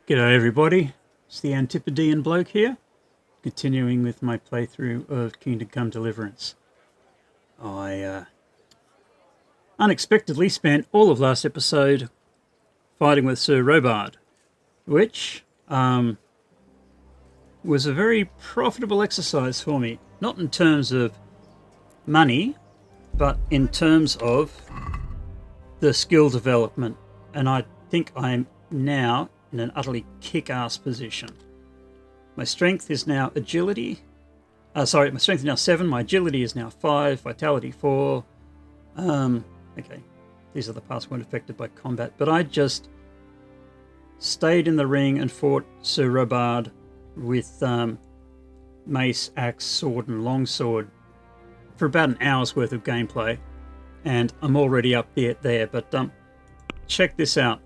G'day everybody, it's the Antipodean bloke here, continuing with my playthrough of Kingdom Come Deliverance. I unexpectedly spent all of last episode fighting with Sir Robard, which was a very profitable exercise for me, not in terms of money, but in terms of the skill development, and I think I'm now in an utterly kick-ass position. My strength is now agility. My strength is now 7. My agility is now 5. Vitality 4. Okay, these are the parts weren't affected by combat. But I just stayed in the ring and fought Sir Robard with mace, axe, sword, and longsword for about an hour's worth of gameplay, and I'm already up there. But check this out.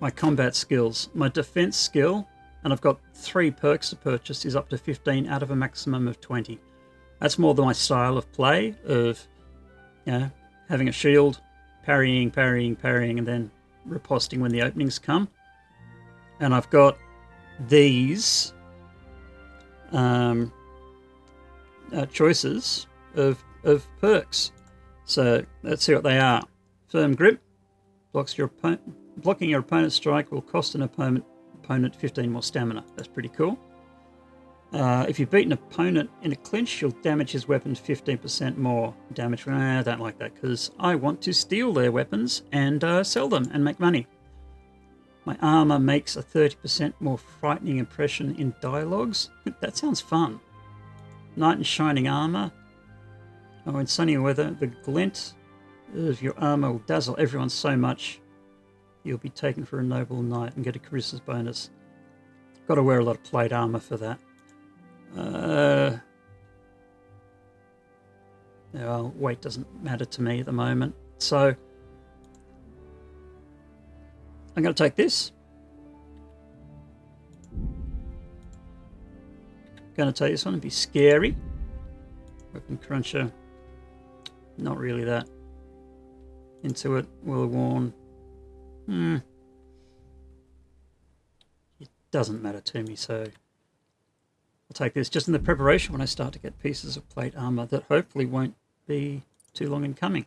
My combat skills, my defense skill, and I've got 3 perks to purchase, is up to 15 out of a maximum of 20. That's more than my style of play of, having a shield, parrying, and then riposting when the openings come. And I've got these choices of perks. So let's see what they are. Firm grip, blocking your opponent's strike will cost an opponent 15 more stamina. That's pretty cool. If you beat an opponent in a clinch, you'll damage his weapons 15% more damage. I don't like that because I want to steal their weapons and sell them and make money. My armor makes a 30% more frightening impression in dialogues. That sounds fun. Knight in shining armor. Oh, in sunny weather, the glint of your armor will dazzle everyone so much you'll be taken for a noble knight and get a charisma bonus. Got to wear a lot of plate armor for that. Well, weight doesn't matter to me at the moment. So I'm going to take this. Going to take this one and be scary. Weapon cruncher. Not really that into it. Will worn. It doesn't matter to me, so I'll take this just in the preparation when I start to get pieces of plate armor that hopefully won't be too long in coming.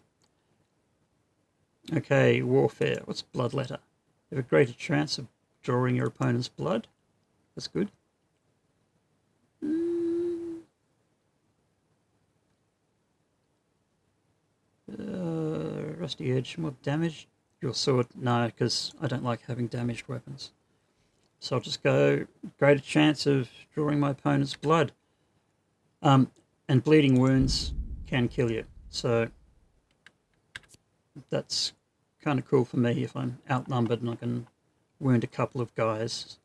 Okay, warfare. What's bloodletter? You have a greater chance of drawing your opponent's blood. That's good. Rusty edge, more damage. Your sword, no, because I don't like having damaged weapons. So I'll just go greater chance of drawing my opponent's blood. And bleeding wounds can kill you. So that's kind of cool for me if I'm outnumbered and I can wound a couple of guys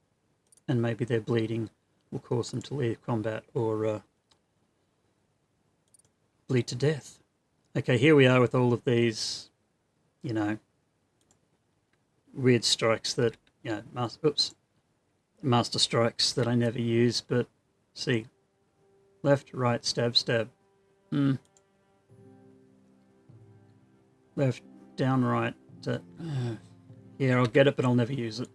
and maybe their bleeding will cause them to leave combat or bleed to death. Okay, here we are with all of these, weird strikes that, master strikes that I never use, but see, left, right, stab, stab. Left, down, right. Yeah, I'll get it, but I'll never use it.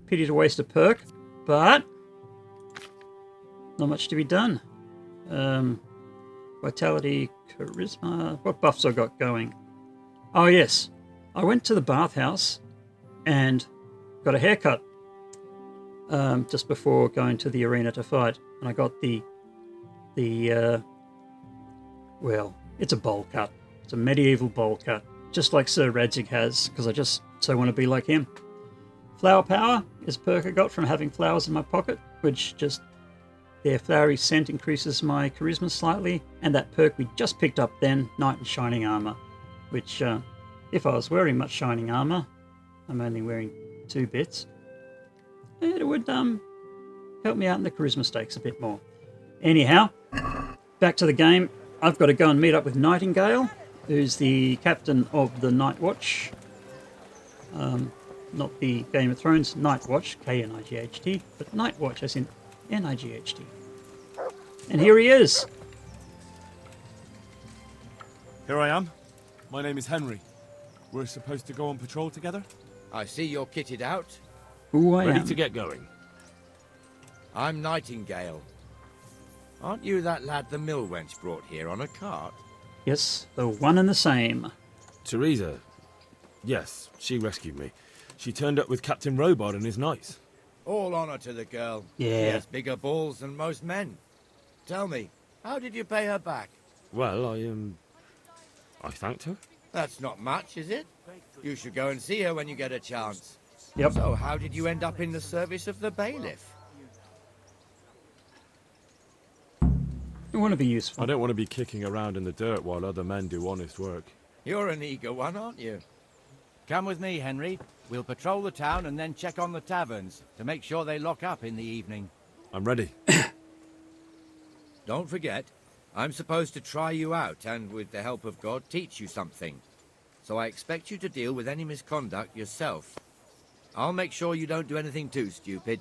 Pity to waste a perk, but not much to be done. Vitality, charisma. What buffs I got going? Oh yes, I went to the bathhouse and got a haircut just before going to the arena to fight, and I got well, it's a bowl cut. It's a medieval bowl cut, just like Sir Radzig has, because I just so want to be like him. Flower power is a perk I got from having flowers in my pocket, which just their flowery scent increases my charisma slightly, and that perk we just picked up then, Knight in shining armor, which if I was wearing much shining armor, I'm only wearing 2 bits, it would help me out in the charisma stakes a bit more. Anyhow, back to the game. I've got to go and meet up with Nightingale, who's the captain of the Night Watch. Not the Game of Thrones Night Watch, K-N-I-G-H-T, but Night Watch as in N-I-G-H-T. And here he is. Here I am. My name is Henry. We're supposed to go on patrol together? I see you're kitted out. Who I Ready am. to get going. I'm Nightingale. Aren't you that lad the mill wench brought here on a cart? Yes, the one and the same. Teresa. Yes, she rescued me. She turned up with Captain Robard and his knights. All honor to the girl. She Yeah. has bigger balls than most men. Tell me, how did you pay her back? Well, I thanked her. That's not much, is it? You should go and see her when you get a chance. Yep. So how did you end up in the service of the bailiff? I want to be useful. I don't want to be kicking around in the dirt while other men do honest work. You're an eager one, aren't you? Come with me, Henry. We'll patrol the town and then check on the taverns to make sure they lock up in the evening. I'm ready. Don't forget, I'm supposed to try you out and, with the help of God, teach you something. So I expect you to deal with any misconduct yourself. I'll make sure you don't do anything too stupid.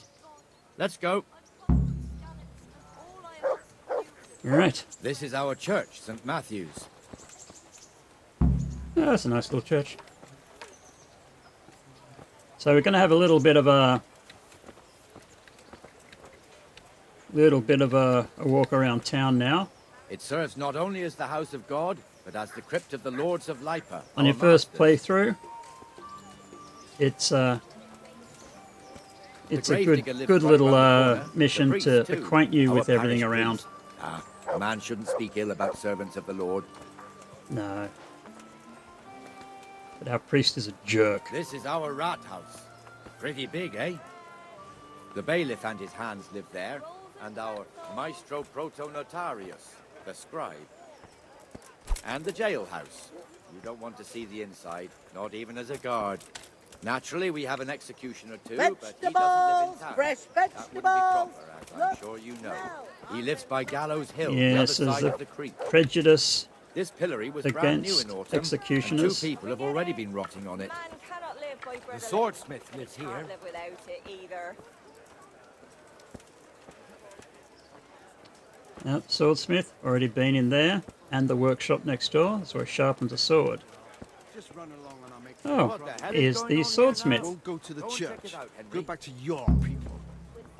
Let's go. Right. This is our church, St. Matthew's. Oh, that's a nice little church. So we're going to have a little bit of a walk around town now. It serves not only as the house of God, but as the crypt of the lords of Lipa. On your first playthrough, it's a good little mission to acquaint you with everything around. A man shouldn't speak ill about servants of the Lord. No. But our priest is a jerk. This is our rat house. Pretty big, eh? The bailiff and his hands live there, and our maestro protonotarius, the scribe. And the jailhouse. You don't want to see the inside, not even as a guard. Naturally, we have an executioner too, but he doesn't live in town. Fresh That wouldn't be vegetables. proper, as I'm sure you know. He lives by Gallows Hill, Yes, the other there's side a of the creek. prejudice This pillory was brand new against in autumn, executioners. and 2 people have already been rotting on it. Man cannot live by bread The alone. swordsmith lives here. Can't live without it either. Yep, swordsmith, already been in there. And the workshop next door, that's where he sharpens a sword. Just run along and I'll make Oh, What the hell is here's going the on here swordsmith. now? Don't go to the Go and check church. it out, Henry. Go back to your people.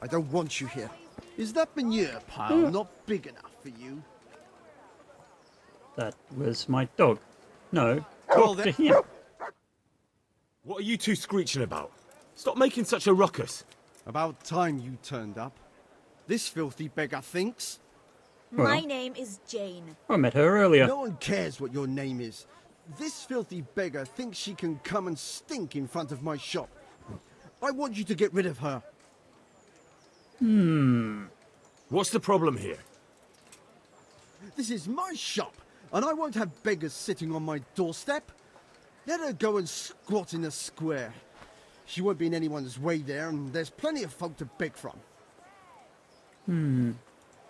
I don't want you here. Is that manure pile not big enough for you? That was my dog. No, Well, talk to then- him. What are you two screeching about? Stop making such a ruckus. About time you turned up. This filthy beggar thinks. Well, My name is Jane. I met her earlier. No one cares what your name is. This filthy beggar thinks she can come and stink in front of my shop. I want you to get rid of her. What's the problem here? This is my shop, and I won't have beggars sitting on my doorstep. Let her go and squat in the square. She won't be in anyone's way there, and there's plenty of folk to beg from.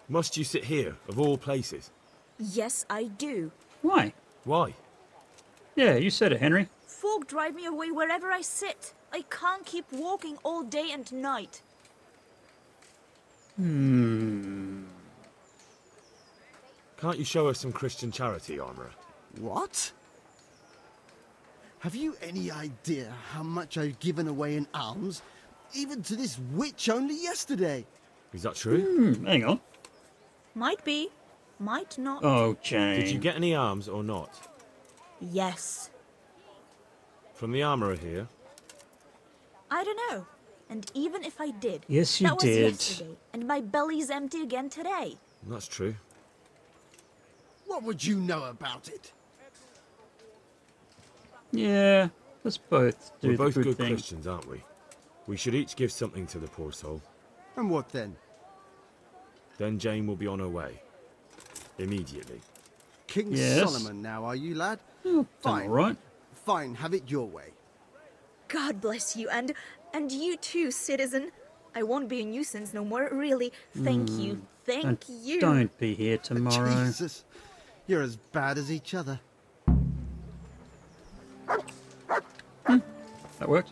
Must you sit here, of all places? Yes, I do. Why? Why? Yeah, you said it, Henry. Folk drive me away wherever I sit. I can't keep walking all day and night. Can't you show us some Christian charity, Armourer? What? Have you any idea how much I've given away in alms? Even to this witch only yesterday. Is that true? Hang on. Might be, might not. Oh, Jane. Did you get any arms or not? Yes. From the Armourer here? I don't know. And even if I did, Yes, you that was did. yesterday, and my belly's empty again today. That's true. What would you know about it? Yeah, let's both do We're the both good good thing. Christians, aren't we? We should each give something to the poor soul. And what then? Then Jane will be on her way. Immediately. King Yes. Solomon now, are you, lad? Oh, Fine. all right. Fine, have it your way. God bless you, and you too, citizen. I won't be a nuisance no more, really. Thank you, thank And you. don't be here tomorrow. Jesus, you're as bad as each other. That worked.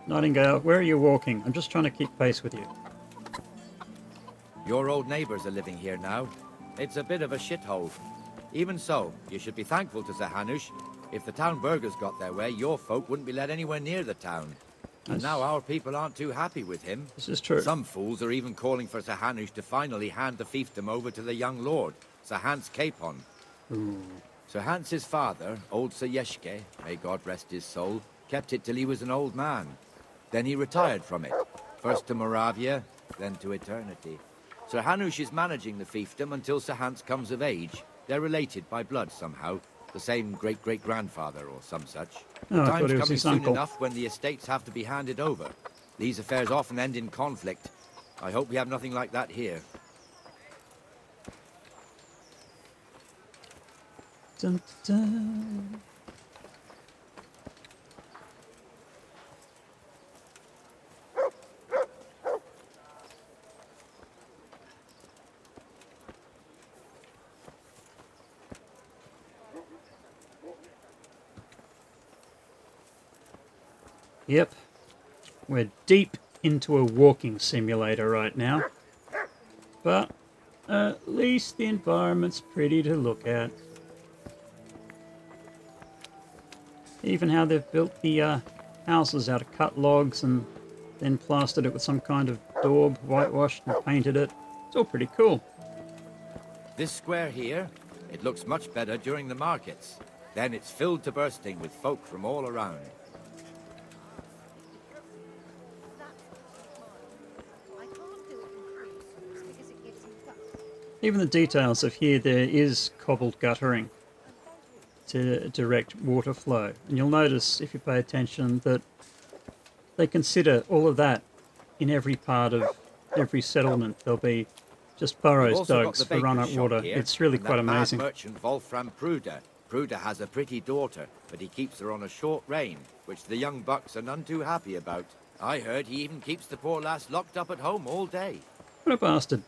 Nightingale, where are you walking? I'm just trying to keep pace with you. Your old neighbours are living here now. It's a bit of a shithole. Even so, you should be thankful to Sir Hanush. If the town burghers got their way, your folk wouldn't be let anywhere near the town. And now our people aren't too happy with him. This is true. Some fools are even calling for Sir Hanush to finally hand the fiefdom over to the young lord, Sir Hans Capon. Sir Hans's father, old Sir Yeshke, may God rest his soul, kept it till he was an old man. Then he retired from it, first to Moravia, then to eternity. Sir Hanush is managing the fiefdom until Sir Hans comes of age. They're related by blood somehow, the same great-great-grandfather or some such. Oh, I thought Time's it was coming his soon uncle. enough when the estates have to be handed over. These affairs often end in conflict. I hope we have nothing like that here. Dun, dun. Yep, we're deep into a walking simulator right now, but at least the environment's pretty to look at. Even how they've built the houses out of cut logs and then plastered it with some kind of daub, whitewashed and painted it. It's all pretty cool. This square here, it looks much better during the markets. Then it's filled to bursting with folk from all around. Even the details of here, there is cobbled guttering to direct water flow. And you'll notice, if you pay attention, that they consider all of that in every part of every settlement. There'll be just We've burrows also dug got the for run-up baker's shop water. here, It's really and quite that mad amazing. merchant Wolfram Pruder. Pruder has a pretty daughter, but he keeps her on a short rein, which the young bucks are none too happy about. I heard he even keeps the poor lass locked up at home all day. What a bastard.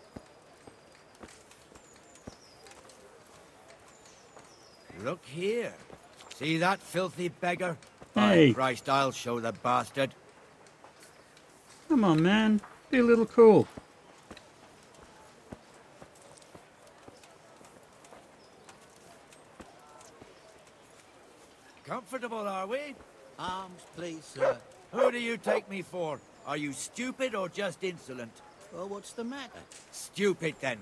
Look here. See that filthy beggar? Hey. By Christ, I'll show the bastard. Come on, man. Be a little cool. Comfortable, are we? Arms, please, sir. Who do you take me for? Are you stupid or just insolent? Well, what's the matter? Stupid, then.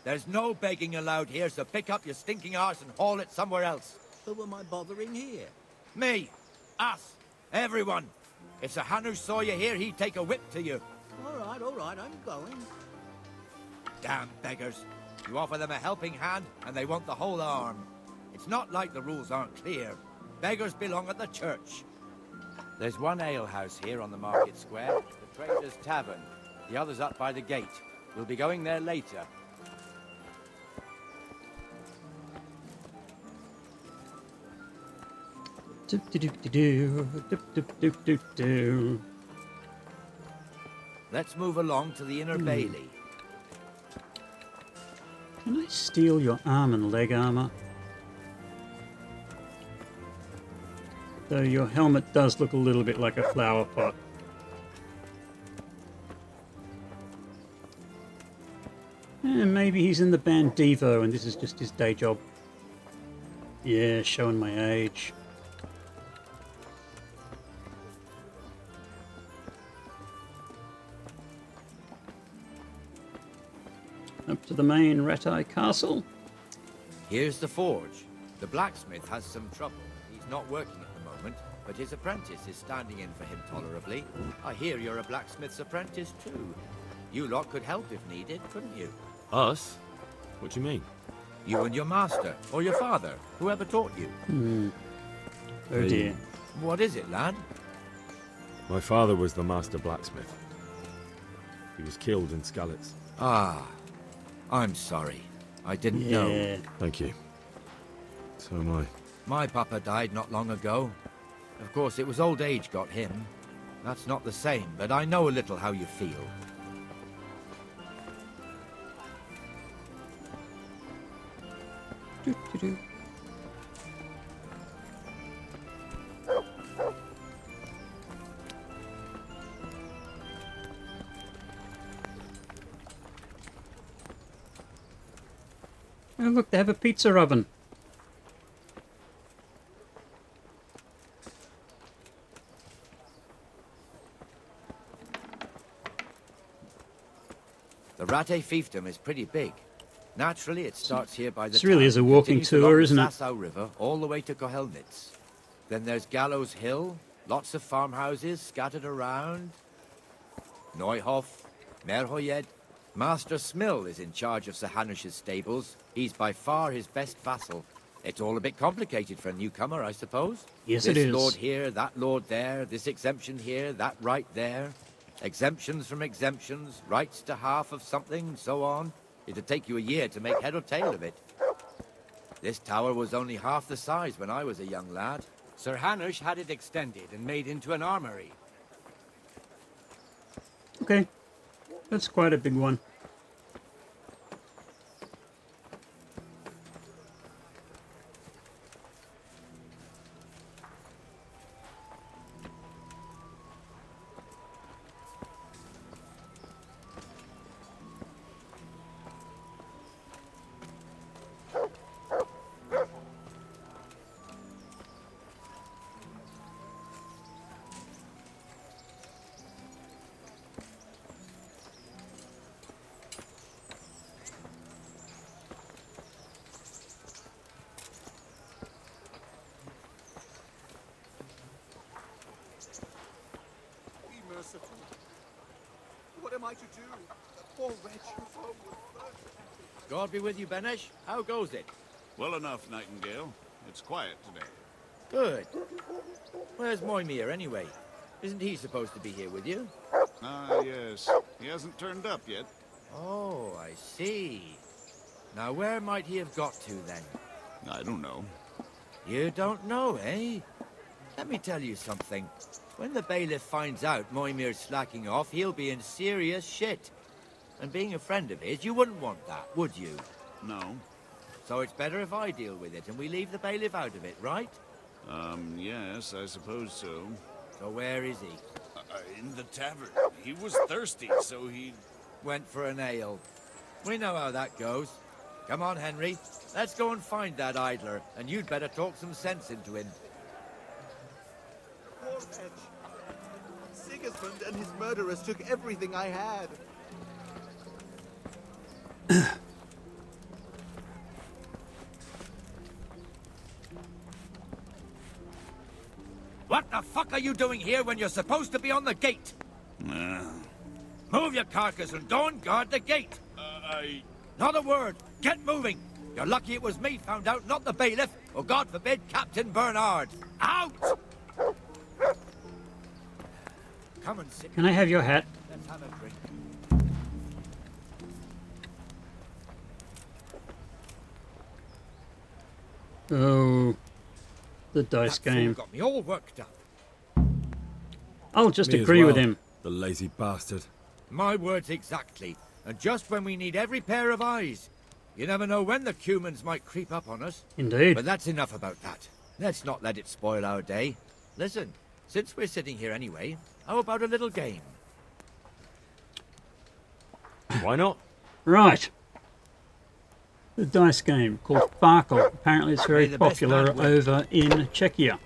There's no begging allowed here, so pick up your stinking arse and haul it somewhere else. Who am I bothering here? Me. Us. Everyone. If Sir Hanush saw you here, he'd take a whip to you. All right, I'm going. Damn beggars. You offer them a helping hand, and they want the whole arm. It's not like the rules aren't clear. Beggars belong at the church. There's one alehouse here on the market square, the Trader's Tavern. The other's up by the gate. We'll be going there later. Do. Let's move along to the inner bailey. Can I steal your arm and leg armor? Though your helmet does look a little bit like a flower pot. And maybe he's in the band Devo and this is just his day job. Yeah, showing my age. Up to the main Ratai Castle. Here's the forge. The blacksmith has some trouble. He's not working at the moment, but his apprentice is standing in for him tolerably. I hear you're a blacksmith's apprentice too. You lot could help if needed, couldn't you? Us? What do you mean? You and your master, or your father, whoever taught you. Oh dear. What is it, lad? My father was the master blacksmith. He was killed in Skalitz. Ah, I'm sorry. I didn't know. Yeah. Thank you. So am I. My papa died not long ago. Of course, it was old age got him. That's not the same, but I know a little how you feel. Do. Oh look, they have a pizza oven. The Rate fiefdom is pretty big. Naturally, it starts here by the This really town, is a walking continues tour, along the isn't it? Sasau River all the way to Kohelnitz. Then there's Gallows Hill, lots of farmhouses scattered around. Neuhof, Merhoyed. Master Smill is in charge of Sir Hanush's stables. He's by far his best vassal. It's all a bit complicated for a newcomer, I suppose. Yes, this it is. lord here, that lord there, this exemption here, that right there. Exemptions from exemptions, rights to half of something, so on. It'd take you a year to make head or tail of it. This tower was only half the size when I was a young lad. Sir Hanush had it extended and made into an armory. Okay. That's quite a big one. merciful. What am I to do? The poor wretch whose home was burned. God be with you, Benesh. How goes it? Well enough, Nightingale. It's quiet today. Good. Where's Moimir, anyway? Isn't he supposed to be here with you? Ah, yes. He hasn't turned up yet. Oh, I see. Now, where might he have got to, then? I don't know. You don't know, eh? Let me tell you something. When the bailiff finds out Moimir's slacking off, he'll be in serious shit. And being a friend of his, you wouldn't want that, would you? No. So it's better if I deal with it and we leave the bailiff out of it, right? Yes, I suppose so. So where is he? In the tavern. He was thirsty, so he... Went for an ale. We know how that goes. Come on, Henry. Let's go and find that idler, and you'd better talk some sense into him. Poor wretch. Sigismund and his murderers took everything I had. What the fuck are you doing here when you're supposed to be on the gate? Move your carcass and go and guard the gate. Not a word. Get moving. You're lucky it was me found out, not the bailiff, or God forbid, Captain Bernard. Out! Come and sit. Can I have your hat? Let's have a drink. Oh, the dice That fool game. got me all worked up. I'll just Me as agree with well, him. The lazy bastard. My words exactly. And just when we need every pair of eyes. You never know when the Cumans might creep up on us. Indeed. But that's enough about that. Let's not let it spoil our day. Listen, since we're sitting here anyway, how about a little game? Why not? Right. The dice game called Sparkle. Apparently it's very May the best popular man win. over in Czechia.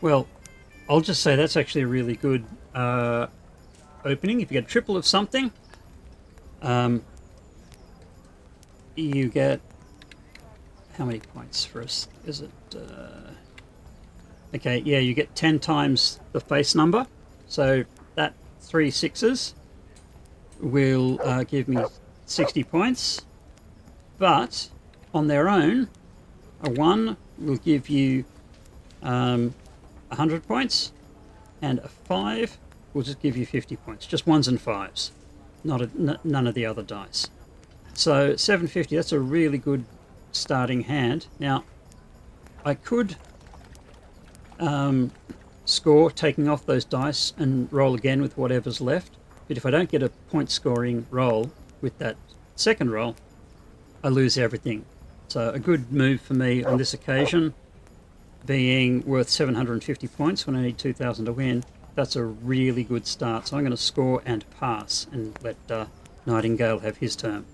Well, I'll just say that's actually a really good opening. If you get a triple of something, you get... How many points for us? Is it... Okay, yeah, you get 10 times the face number. So that 3 sixes will give me 60 points. But on their own, a 1 will give you 100 points, and a 5 will just give you 50 points. Just 1s and 5s, none of the other dice. So 750, that's a really good starting hand. Now, I could score taking off those dice and roll again with whatever's left, but if I don't get a point scoring roll with that second roll, I lose everything. So a good move for me on this occasion, being worth 750 points when I need 2,000 to win. That's a really good start. So I'm going to score and pass and let Nightingale have his turn.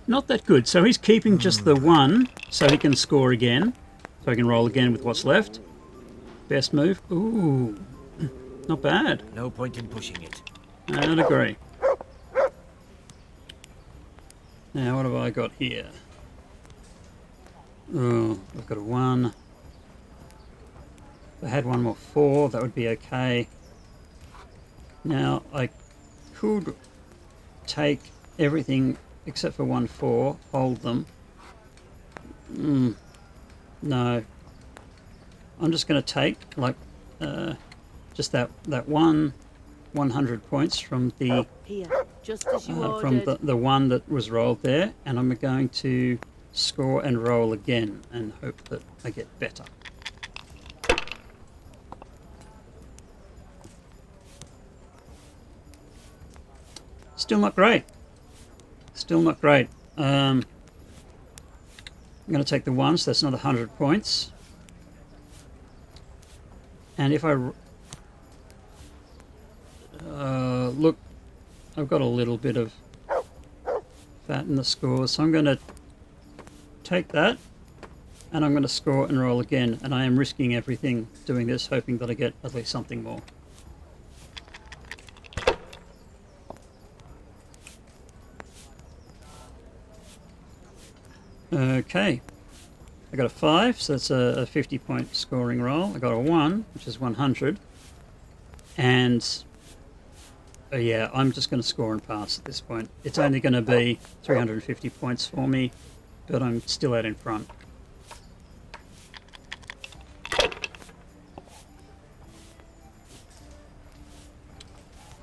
not that good. So he's keeping just the one so he can score again. So I can roll again with what's left. Best move. Ooh, not bad. No point in pushing it. I'd agree. Now, what have I got here? Oh, I've got a 1. If I had one more 4, that would be okay. Now, I could take everything except for 1 4, hold them. No. I'm just going to take, like, just that 100 points from the Here, just as you from ordered. the one that was rolled there, and I'm going to score and roll again and hope that I get better. Still not great. Still not great. I'm going to take the 1, so that's another 100 points. And if I look, I've got a little bit of fat in the score, so I'm going to take that and I'm going to score and roll again, and I am risking everything doing this, hoping that I get at least something more. Okay, I got a 5, so that's a 50-point scoring roll. I got a 1, which is 100, and yeah, I'm just going to score and pass at this point. It's only going to be 350 points for me, but I'm still out in front.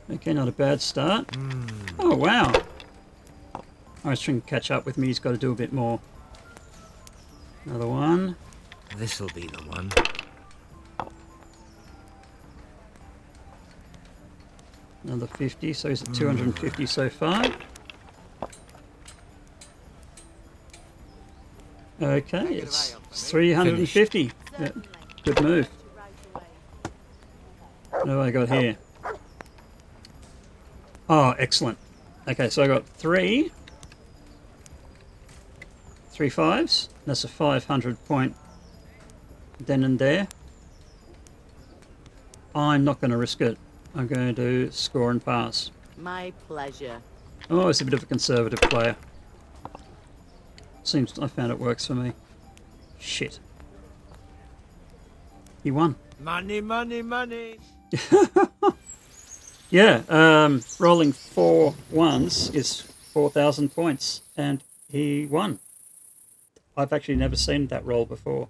Okay, not a bad start. Oh, wow. I was trying to catch up with me. He's got to do a bit more. Another 1. This'll be the one. Another 50, so he's at 250 so far. Okay, it's 350. Yeah, good move. What have I got here? Oh, excellent. Okay, so I got 3 5s. That's a 500 point then and there. I'm not going to risk it. I'm going to score and pass. My pleasure. Oh, it's a bit of a conservative player. Seems I found it works for me. Shit. He won. Money, money, money. Yeah, rolling 4 1s is 4,000 points, and he won. I've actually never seen that roll before.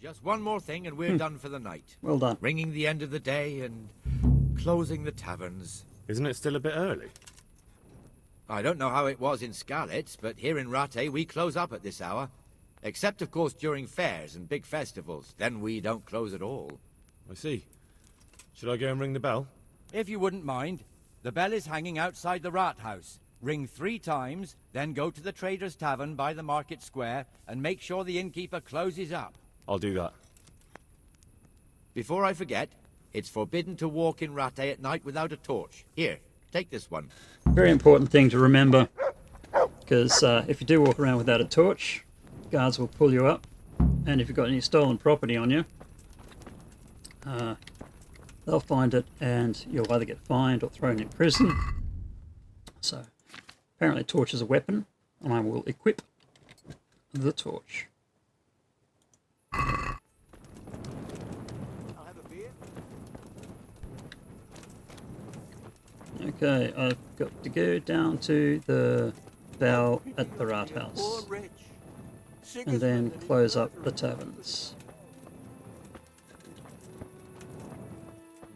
Just one more thing and we're done for the night. Well done. Ringing the end of the day and closing the taverns. Isn't it still a bit early? I don't know how it was in Skalitz, but here in Rattay we close up at this hour. Except, of course, during fairs and big festivals. Then we don't close at all. I see. Should I go and ring the bell? If you wouldn't mind, the bell is hanging outside the Rathaus. Ring 3 times, then go to the Trader's Tavern by the Market Square and make sure the innkeeper closes up. I'll do that. Before I forget, it's forbidden to walk in Rattay at night without a torch. Here, take this one. Very important thing to remember, because if you do walk around without a torch, guards will pull you up, and if you've got any stolen property on you, they'll find it and you'll either get fined or thrown in prison. So apparently a torch is a weapon, and I will equip the torch. I'll have a beer. Okay, I've got to go down to the bell at the Poor Rathaus, rich. and then close up the taverns.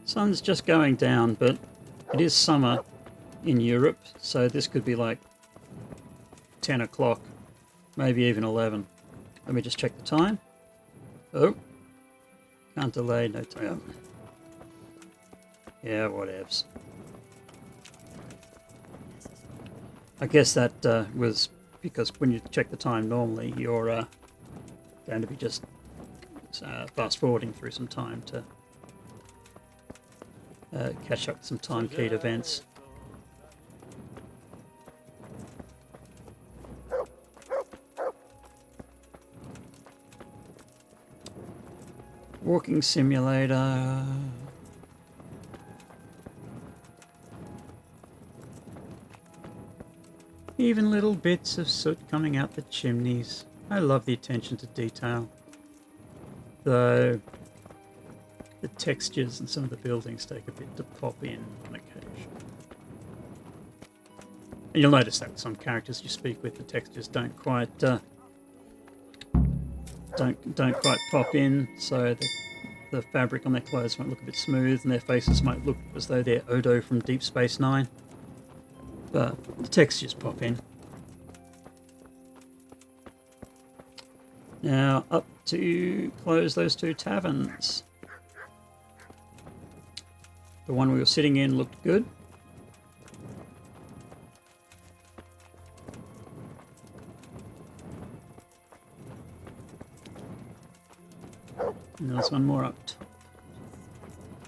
Sun's just going down, but it is summer in Europe, so this could be like 10 o'clock, maybe even 11. Let me just check the time. Oh, can't delay, no time. Yeah, whatevs. I guess that was because when you check the time normally, you're going to be just fast forwarding through some time to catch up with some time-keyed events. Walking simulator. Even little bits of soot coming out the chimneys. I love the attention to detail. Though the textures and some of the buildings take a bit to pop in on occasion. And you'll notice that with some characters you speak with, the textures don't quite don't quite pop in, so the fabric on their clothes might look a bit smooth, and their faces might look as though they're Odo from Deep Space Nine. But the textures pop in. Now up to close those two taverns. The one we were sitting in looked good. And there's one more up.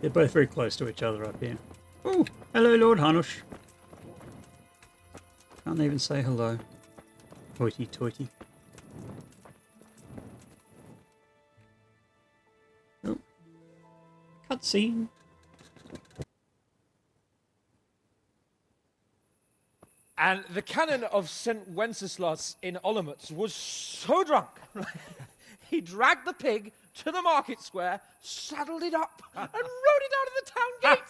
They're both very close to each other up here. Oh, hello, Lord Hanush. Can't even say hello. Hoity-toity. Oh. Cutscene. And the canon of St. Wenceslas in Olomouc was so drunk, he dragged the pig to the market square, saddled it up, and rode it out of the town gate.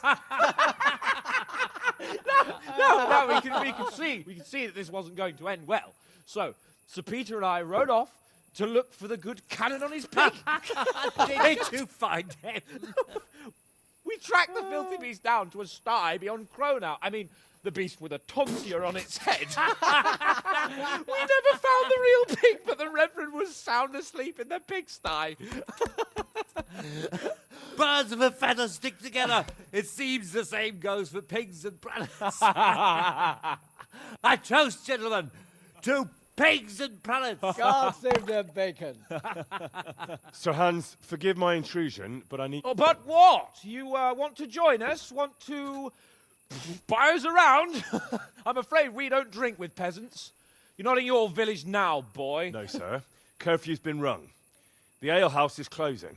No, we can see that this wasn't going to end well. So, Sir Peter and I rode off to look for the good canon on his pig. Did you find him? We tracked the filthy beast down to a sty beyond Cronau. I mean, the beast with a tonsure on its head. We never found the real pig, but the Reverend was sound asleep in the pigsty. Birds of a feather stick together. It seems the same goes for pigs and planets. I toast, gentlemen, to pigs and planets. God save the bacon. Sir Hans, forgive my intrusion, but I need... Oh, but what? You want to join us? Want to buy us around? I'm afraid we don't drink with peasants. You're not in your village now, boy. No, sir. Curfew's been rung. The alehouse is closing.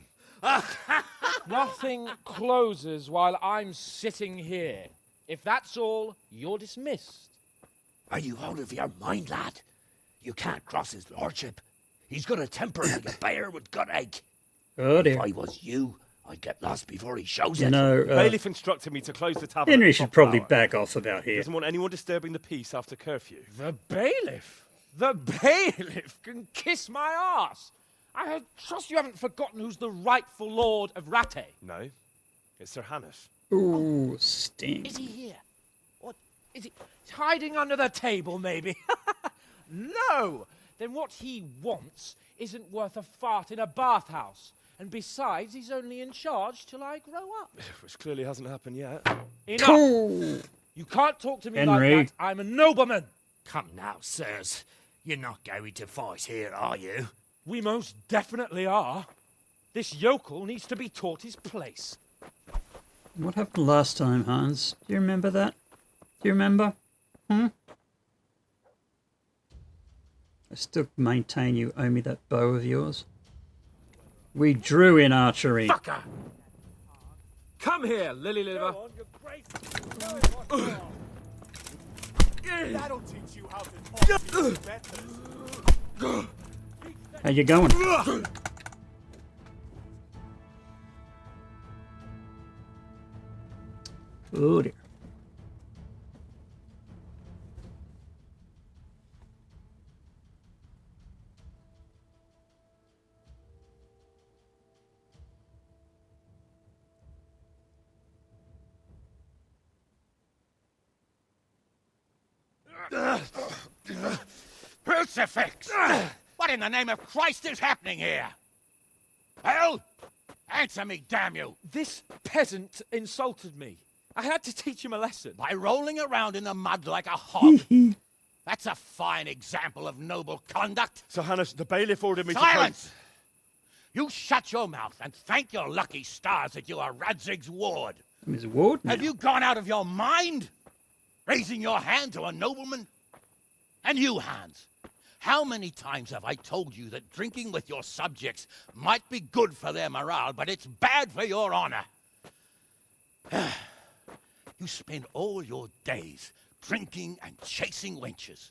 Nothing closes while I'm sitting here. If that's all, you're dismissed. Are you out of your mind, lad? You can't cross his lordship. He's got a temper like a bear with gut ache. Oh dear. If I was you, I'd get lost before he shows You it. know, Bailiff instructed me to close the tavern. Henry at the should top probably hour. back off about He here. doesn't want anyone disturbing the peace after curfew. The bailiff? The bailiff can kiss my arse. I trust you haven't forgotten who's the rightful lord of Rattay. No, it's Sir Hannes. Ooh, sting. Is he here? What? Is he hiding under the table, maybe? No! Then what he wants isn't worth a fart in a bathhouse. And besides, he's only in charge till I grow up. Which clearly hasn't happened yet. Enough! Cool. You can't talk to me Henry. like that. I'm a nobleman. Come now, sirs. You're not going to fight here, are you? We most definitely are. This yokel needs to be taught his place. What happened last time, Hans? Do you remember that? Do you remember? I still maintain you owe me that bow of yours. We drew in archery. Fucker! Come here, lily liver. That'll teach you how to talk to better. How you going? Oh dear. Crucifix! What in the name of Christ is happening here? Hell? Answer me, damn you! This peasant insulted me. I had to teach him a lesson. By rolling around in the mud like a hog. That's a fine example of noble conduct. Sir Hannes, the bailiff ordered me Silence! You shut your mouth and thank your lucky stars that you are Radzig's ward. I'm his ward now. Have you gone out of your mind? Raising your hand to a nobleman? And you, Hans, How many times have I told you that drinking with your subjects might be good for their morale, but it's bad for your honor? You spend all your days drinking and chasing wenches,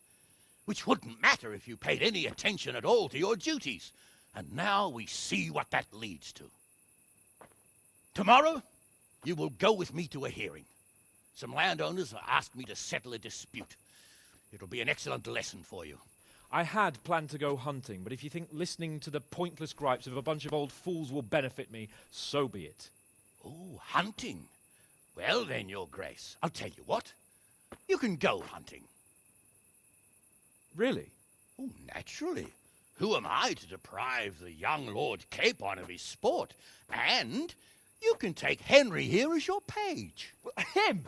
which wouldn't matter if you paid any attention at all to your duties. And now we see what that leads to. Tomorrow, you will go with me to a hearing. Some landowners have asked me to settle a dispute. It'll be an excellent lesson for you. I had planned to go hunting, but if you think listening to the pointless gripes of a bunch of old fools will benefit me, so be it. Oh, hunting. Well then, Your Grace, I'll tell you what. You can go hunting. Really? Oh, naturally. Who am I to deprive the young Lord Capon of his sport? And you can take Henry here as your page. Him?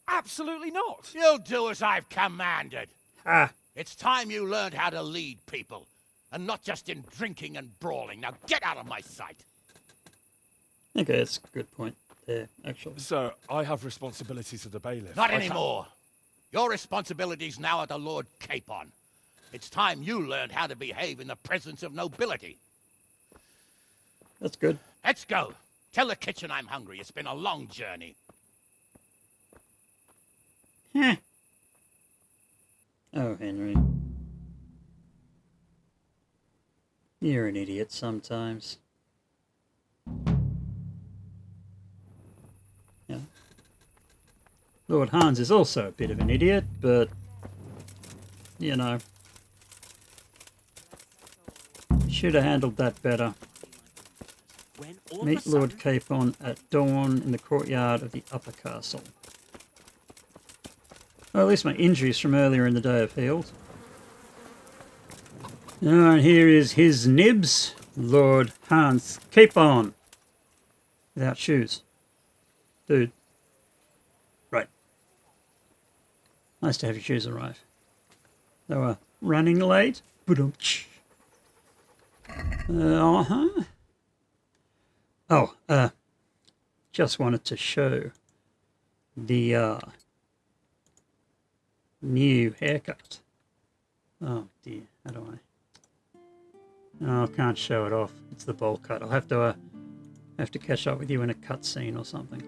Absolutely not. You'll do as I've commanded. Ah. It's time you learned how to lead people, and not just in drinking and brawling. Now get out of my sight. Okay, that's a good point there, actually. Sir, I have responsibilities to the bailiff. Not anymore. Your responsibilities now are the Lord Capon. It's time you learned how to behave in the presence of nobility. That's good. Let's go. Tell the kitchen I'm hungry. It's been a long journey. Heh. Oh, Henry. You're an idiot sometimes. Yeah. Lord Hans is also a bit of an idiot, but, you know, should have handled that better. Meet Lord Capon at dawn in the courtyard of the upper castle. Well, at least my injuries from earlier in the day have healed. And here is his nibs, Lord Hans Capon. Without shoes. Dude. Right. Nice to have your shoes arrive. They were running late. Uh-huh. Oh, just wanted to show the, new haircut. Oh dear, how do I? Oh, I can't show it off. It's the bowl cut. I'll have to catch up with you in a cutscene or something.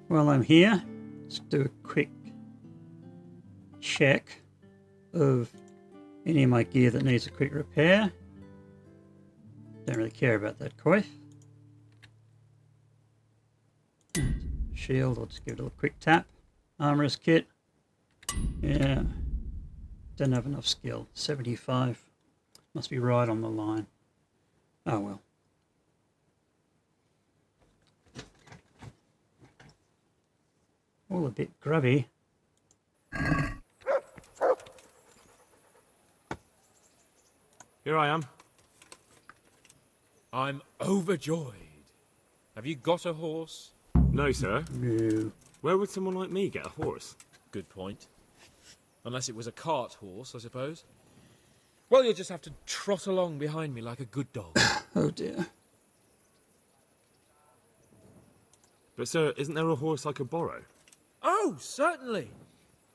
While I'm here, let's do a quick check of any of my gear that needs a quick repair. Don't really care about that coif. Shield, I'll just give it a quick tap. Armorer's kit. Yeah. Don't have enough skill. 75. Must be right on the line. Oh well. All a bit grubby. Here I am. I'm overjoyed. Have you got a horse? No, sir. No. Where would someone like me get a horse? Good point. Unless it was a cart horse, I suppose. Well, you'll just have to trot along behind me like a good dog. Oh dear. But, sir, isn't there a horse I could borrow? Oh, certainly.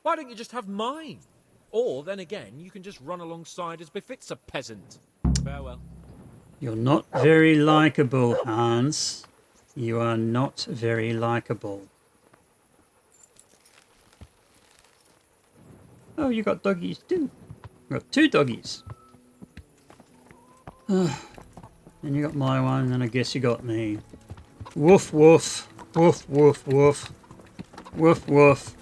Why don't you just have mine? Or, then again, you can just run alongside as befits a peasant. Farewell. You're not very likable, Hans. You are not very likable. Oh, you got doggies too. You got 2 doggies. And you got my one, and I guess you got me. Woof, woof. Woof, woof, woof. Woof, woof.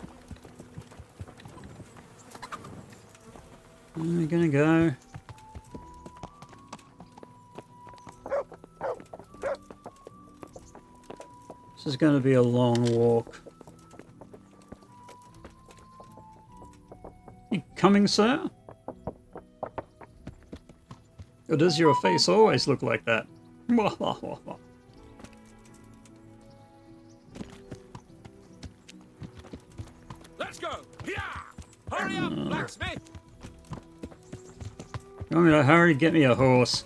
Where are we gonna go? This is going to be a long walk. You coming, sir? Or does your face always look like that? Let's go! Yeah! Hurry up, blacksmith! You want me to hurry? Get me a horse.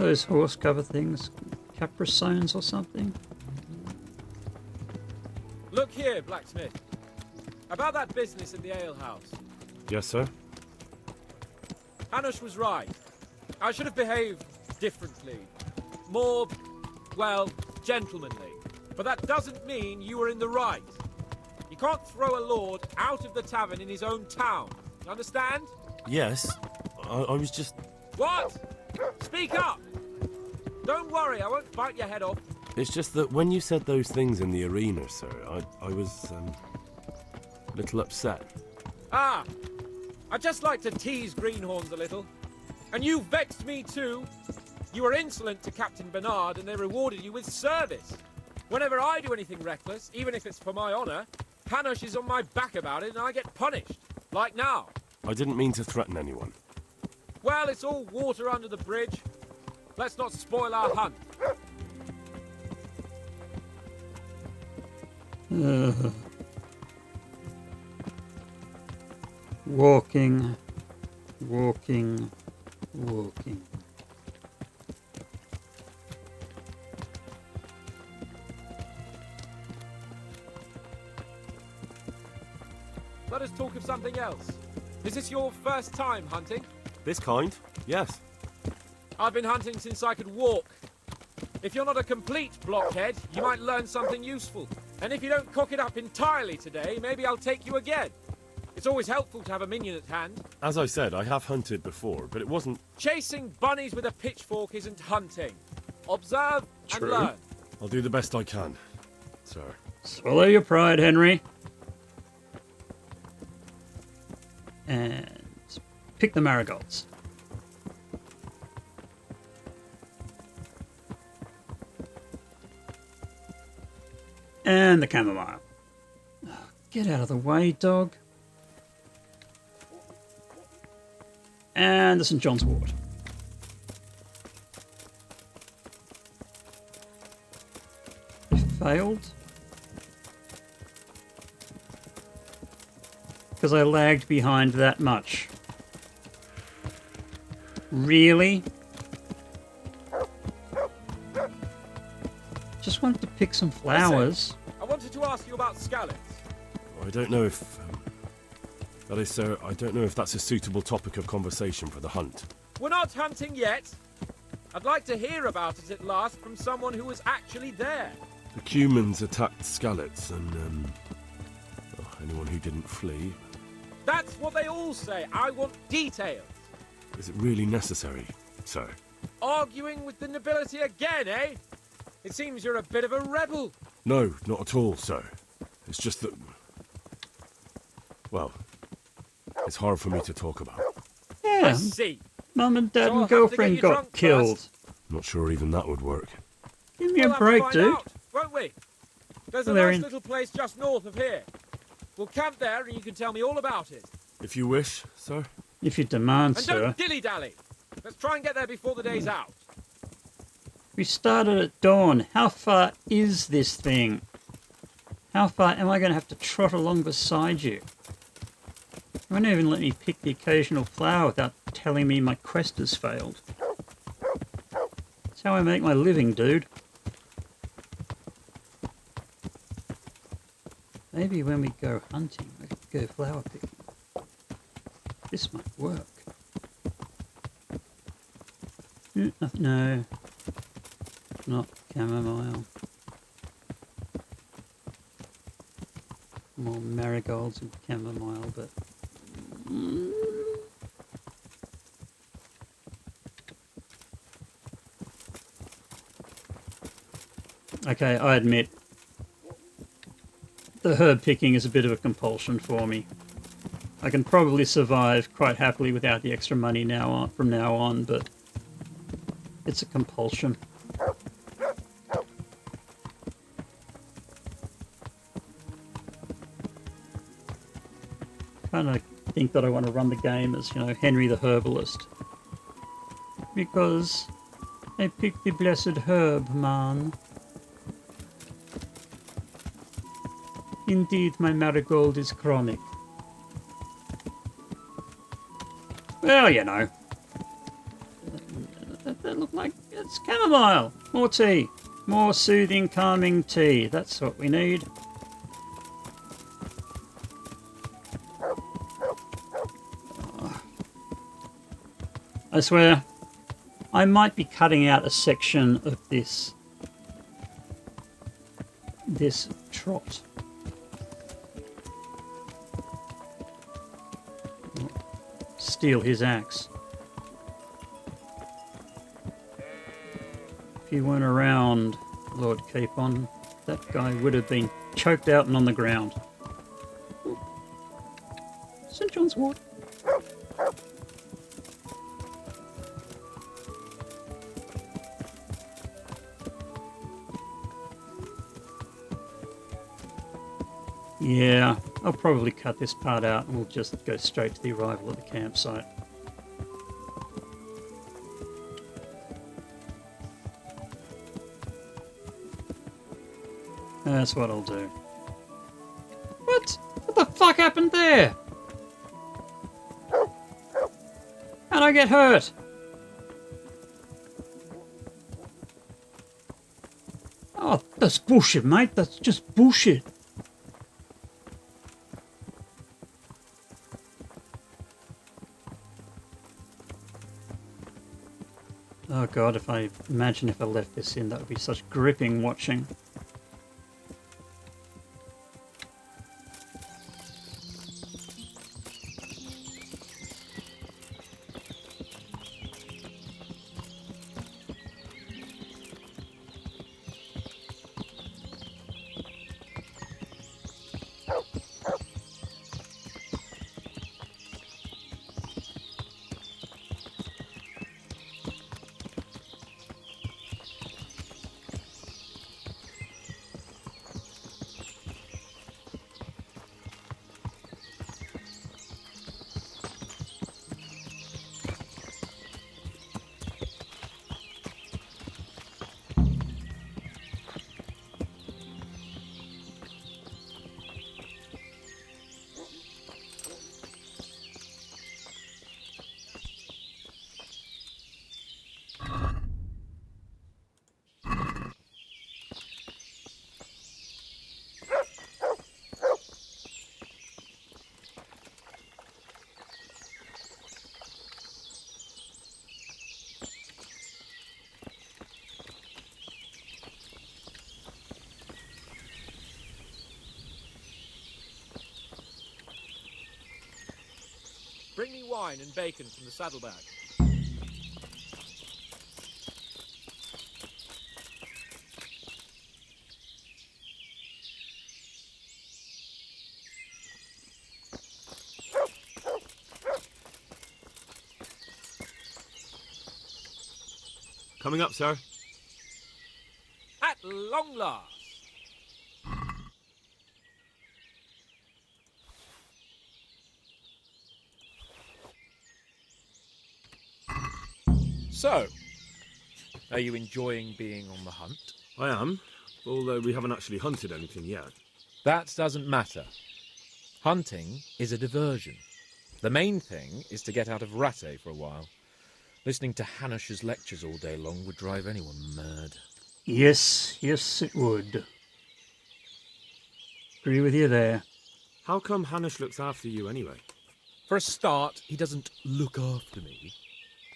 What are those horse cover things? Caprisones or something? Look here, blacksmith. About that business at the alehouse. Yes, sir? Hanush was right. I should have behaved differently. More, well, gentlemanly. But that doesn't mean you were in the right. You can't throw a lord out of the tavern in his own town. You understand? Yes. I was just... What? Speak up! Don't worry, I won't bite your head off. It's just that when you said those things in the arena, sir, I was, a little upset. Ah! I just like to tease greenhorns a little. And you vexed me too. You were insolent to Captain Bernard and they rewarded you with service. Whenever I do anything reckless, even if it's for my honour, Hanush is on my back about it and I get punished. Like now. I didn't mean to threaten anyone. Well, it's all water under the bridge. Let's not spoil our hunt. Walking, walking, walking. Let us talk of something else. Is this your first time hunting? This kind? Yes. I've been hunting since I could walk. If you're not a complete blockhead, you might learn something useful. And if you don't cock it up entirely today, maybe I'll take you again. It's always helpful to have a minion at hand. As I said, I have hunted before, but it wasn't... Chasing bunnies with a pitchfork isn't hunting. Observe and learn. I'll do the best I can, sir. Swallow your pride, Henry. And pick the marigolds. And the chamomile. Get out of the way, dog. And the St. John's wort. Failed. Because I lagged behind that much. Really? Just wanted to pick some flowers. I wanted to ask you about scallops. I don't know if... that is, sir, I don't know if that's a suitable topic of conversation for the hunt. We're not hunting yet. I'd like to hear about it at last from someone who was actually there. The Cumans attacked Skallets and, anyone who didn't flee. That's what they all say. I want details. Is it really necessary, sir? Arguing with the nobility again, eh? It seems you're a bit of a rebel. No, not at all, sir. It's just that... well, it's hard for me to talk about. Yeah. I see. Mum and Dad So I'll and have to get girlfriend you got drunk killed. first. Not sure even that would work. Give me We'll a have to break, find dude. out, won't we? There's a Valerian. nice little place just north of here. We'll camp there and you can tell me all about it. If you wish, sir. If you demand, And sir. don't dilly-dally. Let's try and get there before the day's out. We started at dawn. How far is this thing? How far am I going to have to trot along beside you? You won't even let me pick the occasional flower without telling me my quest has failed. That's how I make my living, dude. Maybe when we go hunting, we could go flower picking. This might work. No. Not chamomile. More marigolds and chamomile, but... Okay, I admit, the herb picking is a bit of a compulsion for me. I can probably survive quite happily without the extra money from now on, but it's a compulsion. Kind of think that I want to run the game as, Henry the Herbalist. Because I picked the blessed herb, man. Indeed, my marigold is chronic. Well, that looked like It's chamomile. More tea. More soothing, calming tea. That's what we need. I swear, I might be cutting out a section of this trot. Steal his axe. If you weren't around, Lord Capon, that guy would have been choked out and on the ground. St. John's Wort. Yeah, I'll probably cut this part out and we'll just go straight to the arrival at the campsite. That's what I'll do. What? What the fuck happened there? How'd I get hurt? Oh, that's bullshit, mate. That's just bullshit. Oh god, if I imagine if I left this in, that would be such gripping watching. Bring me wine and bacon from the saddlebag. Coming up, sir. At long last. So, are you enjoying being on the hunt? I am, although we haven't actually hunted anything yet. That doesn't matter. Hunting is a diversion. The main thing is to get out of Rattay for a while. Listening to Hanish's lectures all day long would drive anyone mad. Yes, yes it would. Agree with you there. How come Hanish looks after you anyway? For a start, he doesn't look after me.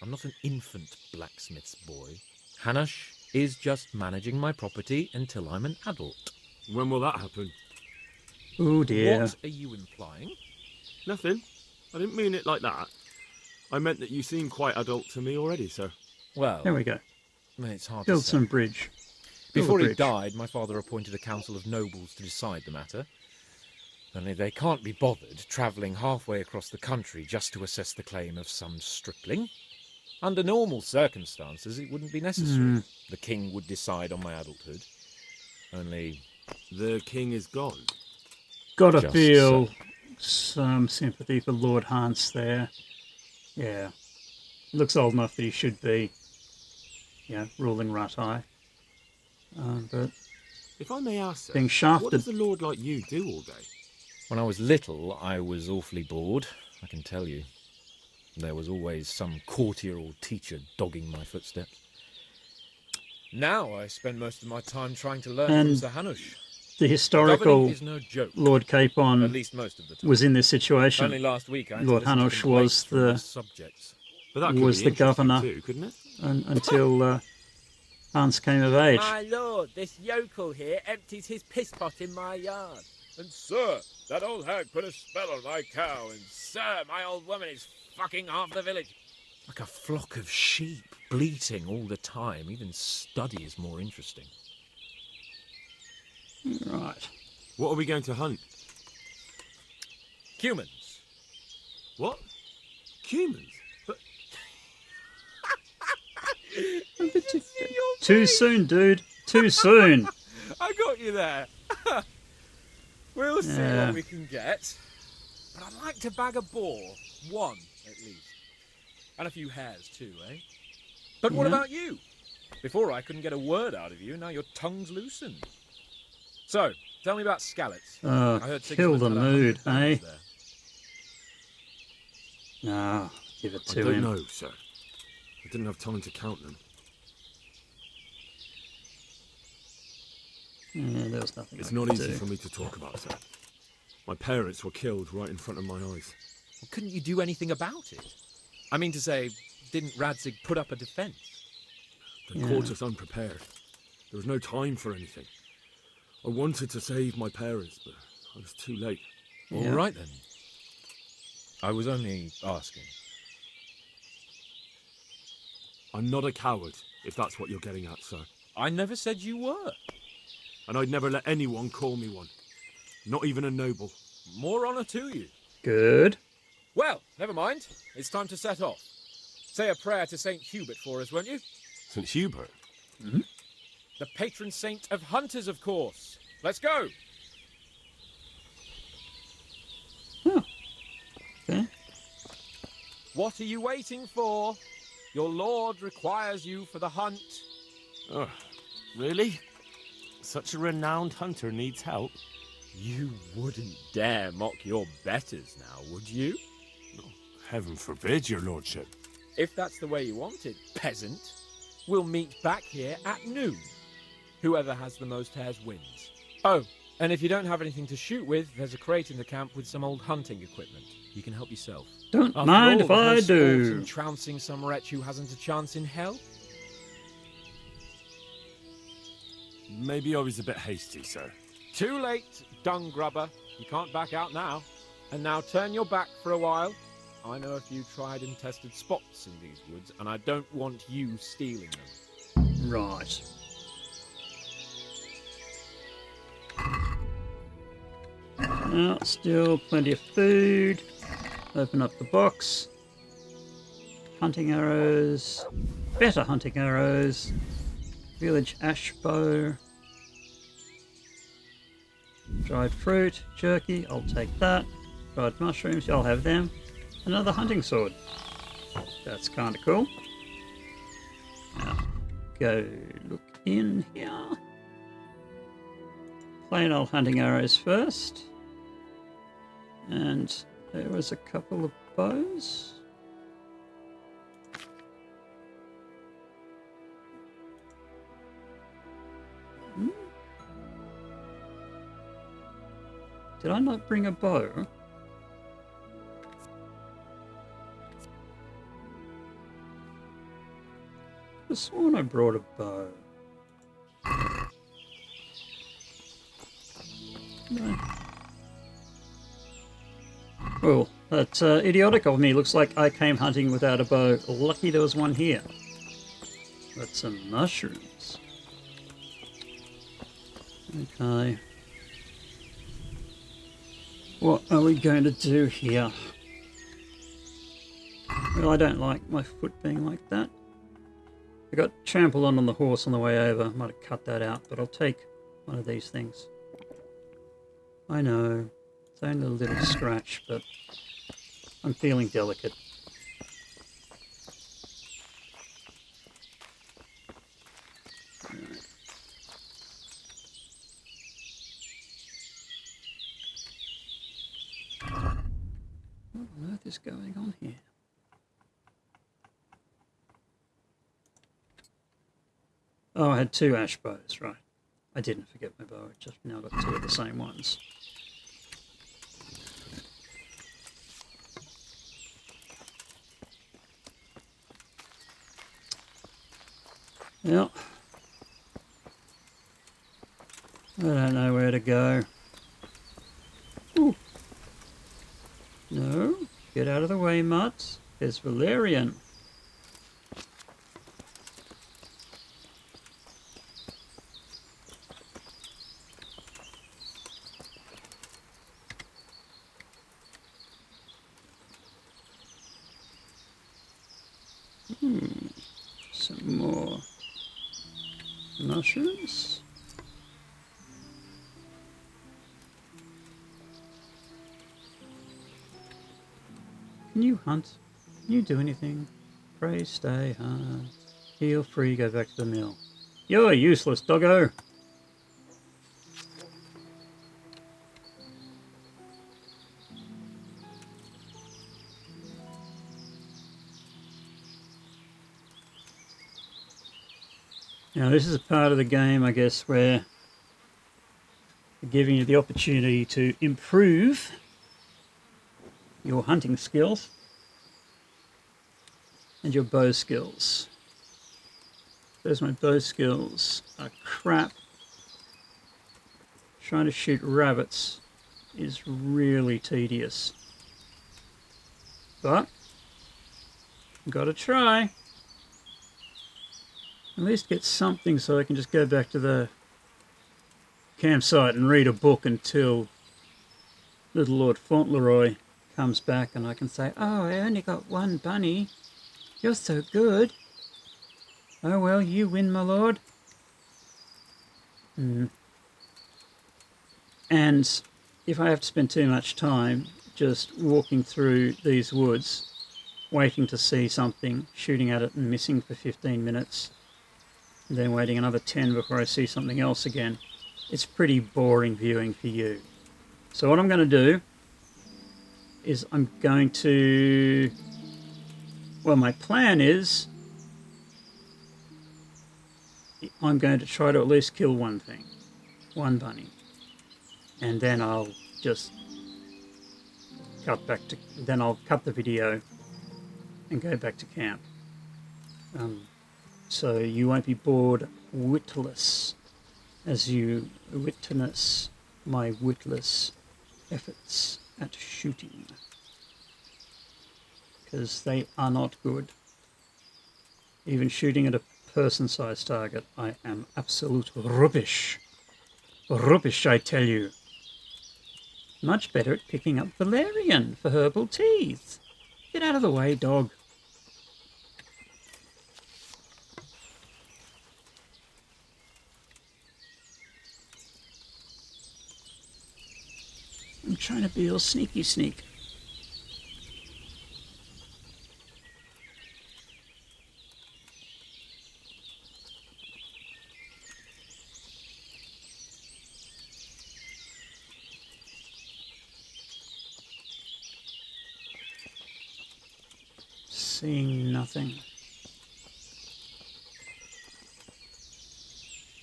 I'm not an infant blacksmith's boy. Hanish is just managing my property until I'm an adult. When will that happen? Oh dear. What are you implying? Nothing. I didn't mean it like that. I meant that you seem quite adult to me already, sir. Well, there we go. It's hard Build to say. some bridge. Before he bridge. died, my father appointed a council of nobles to decide the matter. Only they can't be bothered travelling halfway across the country just to assess the claim of some stripling. Under normal circumstances, it wouldn't be necessary. The king would decide on my adulthood. Only... The king is gone. Gotta Just feel some sympathy for Lord Hans there. Yeah. Looks old enough that he should be, ruling Rattay. But if I may ask, sir, being shafted... what does a lord like you do all day? When I was little, I was awfully bored, I can tell you. There was always some courtier or teacher dogging my footsteps. Now I spend most of my time trying to learn And from Sir Hanush. the historical Governing is no joke. Lord Capon At least most of the time. was in this situation. Only last week I had Lord to listen to Hanush complaints was from the his subjects. But that could was be the interesting governor too, couldn't it? until Hans came of age. My lord, this yokel here empties his piss pot in my yard. And sir, that old hag put a spell on my cow, and sir, my old woman is fucking half the village. Like a flock of sheep, bleating all the time. Even study is more interesting. Right. What are we going to hunt? Humans. What? Humans? But Too soon, dude. Too soon. I got you there. We'll see Yeah. what we can get. But I'd like to bag a boar. One, at least. And a few hares, too, eh? But what Yeah. about you? Before I couldn't get a word out of you, now your tongue's loosened. So, tell me about Skallets. I heard Kill Sigismund the had 100 mood, families eh? there. No, give it I to don't him. know, sir. I didn't have time to count them. Yeah, there was nothing. It's I not could easy do. for me to talk about, sir. My parents were killed right in front of my eyes. Well, couldn't you do anything about it? I mean to say, didn't Radzig put up a defence? They Yeah. caught us unprepared. There was no time for anything. I wanted to save my parents, but I was too late. All right then. I was only asking. I'm not a coward, if that's what you're getting at, sir. I never said you were. And I'd never let anyone call me one. Not even a noble. More honour to you. Good. Well, never mind. It's time to set off. Say a prayer to St. Hubert for us, won't you? St. Hubert? Mm-hmm. The patron saint of hunters, of course. Let's go. Okay. What are you waiting for? Your lord requires you for the hunt. Oh, really? Such a renowned hunter needs help. You wouldn't dare mock your betters now, would you? Heaven forbid, your lordship. If that's the way you want it, peasant, we'll meet back here at noon. Whoever has the most hares wins. Oh, and if you don't have anything to shoot with, there's a crate in the camp with some old hunting equipment. You can help yourself. Don't After mind all, if I there's no sport do. in trouncing some wretch who hasn't a chance in hell. Maybe I was a bit hasty, sir. Too late, dung grubber. You can't back out now. And now turn your back for a while. I know a few tried and tested spots in these woods, and I don't want you stealing them. Right. Now, still plenty of food. Open up the box. Hunting arrows. Better hunting arrows. Village ash bow. Dried fruit. Jerky. I'll take that. Dried mushrooms. I'll have them. Another hunting sword. That's kind of cool. Now, go look in here. Plain old hunting arrows first. And there was a couple of bows. Did I not bring a bow? I could have sworn I brought a bow. No. Well, that's idiotic of me. Looks like I came hunting without a bow. Lucky there was one here. Got some mushrooms. Okay. What are we going to do here? Well, I don't like my foot being like that. I got trampled on the horse on the way over. Might have cut that out, but I'll take one of these things. I know. It's only a little scratch, but I'm feeling delicate. Right. What on earth is going on here? Oh, I had 2 ash bows, right. I didn't forget my bow, I just now got 2 of the same ones. Well, I don't know where to go. Ooh. No, get out of the way, Mutt. There's Valerian. Some more mushrooms. Can you hunt? Can you do anything? Pray stay, hunt. Heal free, go back to the mill. You're useless, doggo! Now this is a part of the game, I guess, where they're giving you the opportunity to improve your hunting skills and your bow skills. There's my bow skills are crap. Trying to shoot rabbits is really tedious. But, gotta try. At least get something so I can just go back to the campsite and read a book until little Lord Fauntleroy comes back and I can say, oh, I only got 1 bunny. You're so good. Oh, well, you win, my lord. And if I have to spend too much time just walking through these woods, waiting to see something, shooting at it and missing for 15 minutes, and then waiting another 10 before I see something else again, it's pretty boring viewing for you. So what I'm going to do is I'm going to... Well, my plan is I'm going to try to at least kill 1 thing. 1 bunny. And then I'll just cut back to... Then I'll cut the video and go back to camp. So you won't be bored witless as you witness my witless efforts at shooting. Because they are not good. Even shooting at a person-sized target, I am absolute rubbish. Rubbish, I tell you. Much better at picking up valerian for herbal teas. Get out of the way, dog. I'm trying to be all sneaky sneak. Seeing nothing.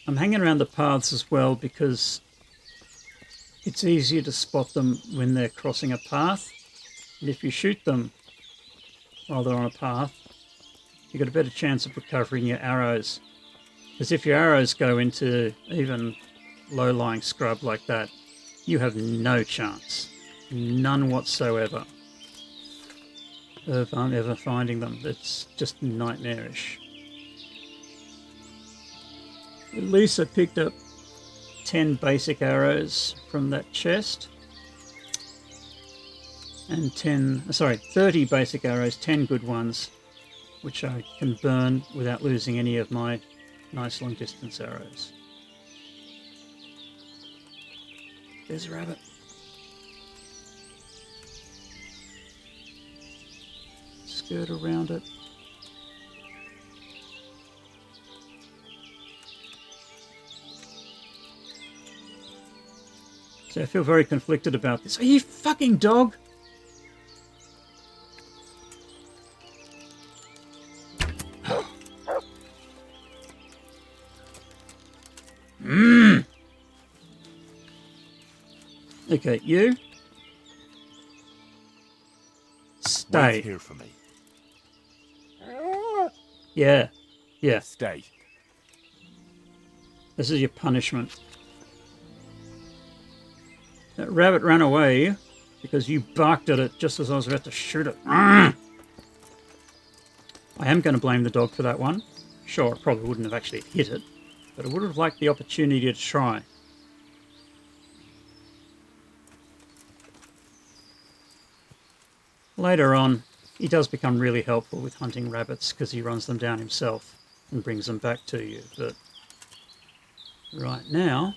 I'm hanging around the paths as well because it's easier to spot them when they're crossing a path. And if you shoot them while they're on a path, you've got a better chance of recovering your arrows. Because if your arrows go into even low-lying scrub like that, you have no chance. None whatsoever of ever finding them. It's just nightmarish. At least I picked up 10 basic arrows from that chest. And 30 basic arrows, 10 good ones, which I can burn without losing any of my nice long distance arrows. There's a rabbit. Skirt around it. So I feel very conflicted about this. Are you fucking dog? Okay, you stay. Wait here for me. Yeah, yeah. Stay. This is your punishment. That rabbit ran away because you barked at it just as I was about to shoot it. I am going to blame the dog for that one. Sure, it probably wouldn't have actually hit it, but I would have liked the opportunity to try. Later on, he does become really helpful with hunting rabbits because he runs them down himself and brings them back to you. But right now,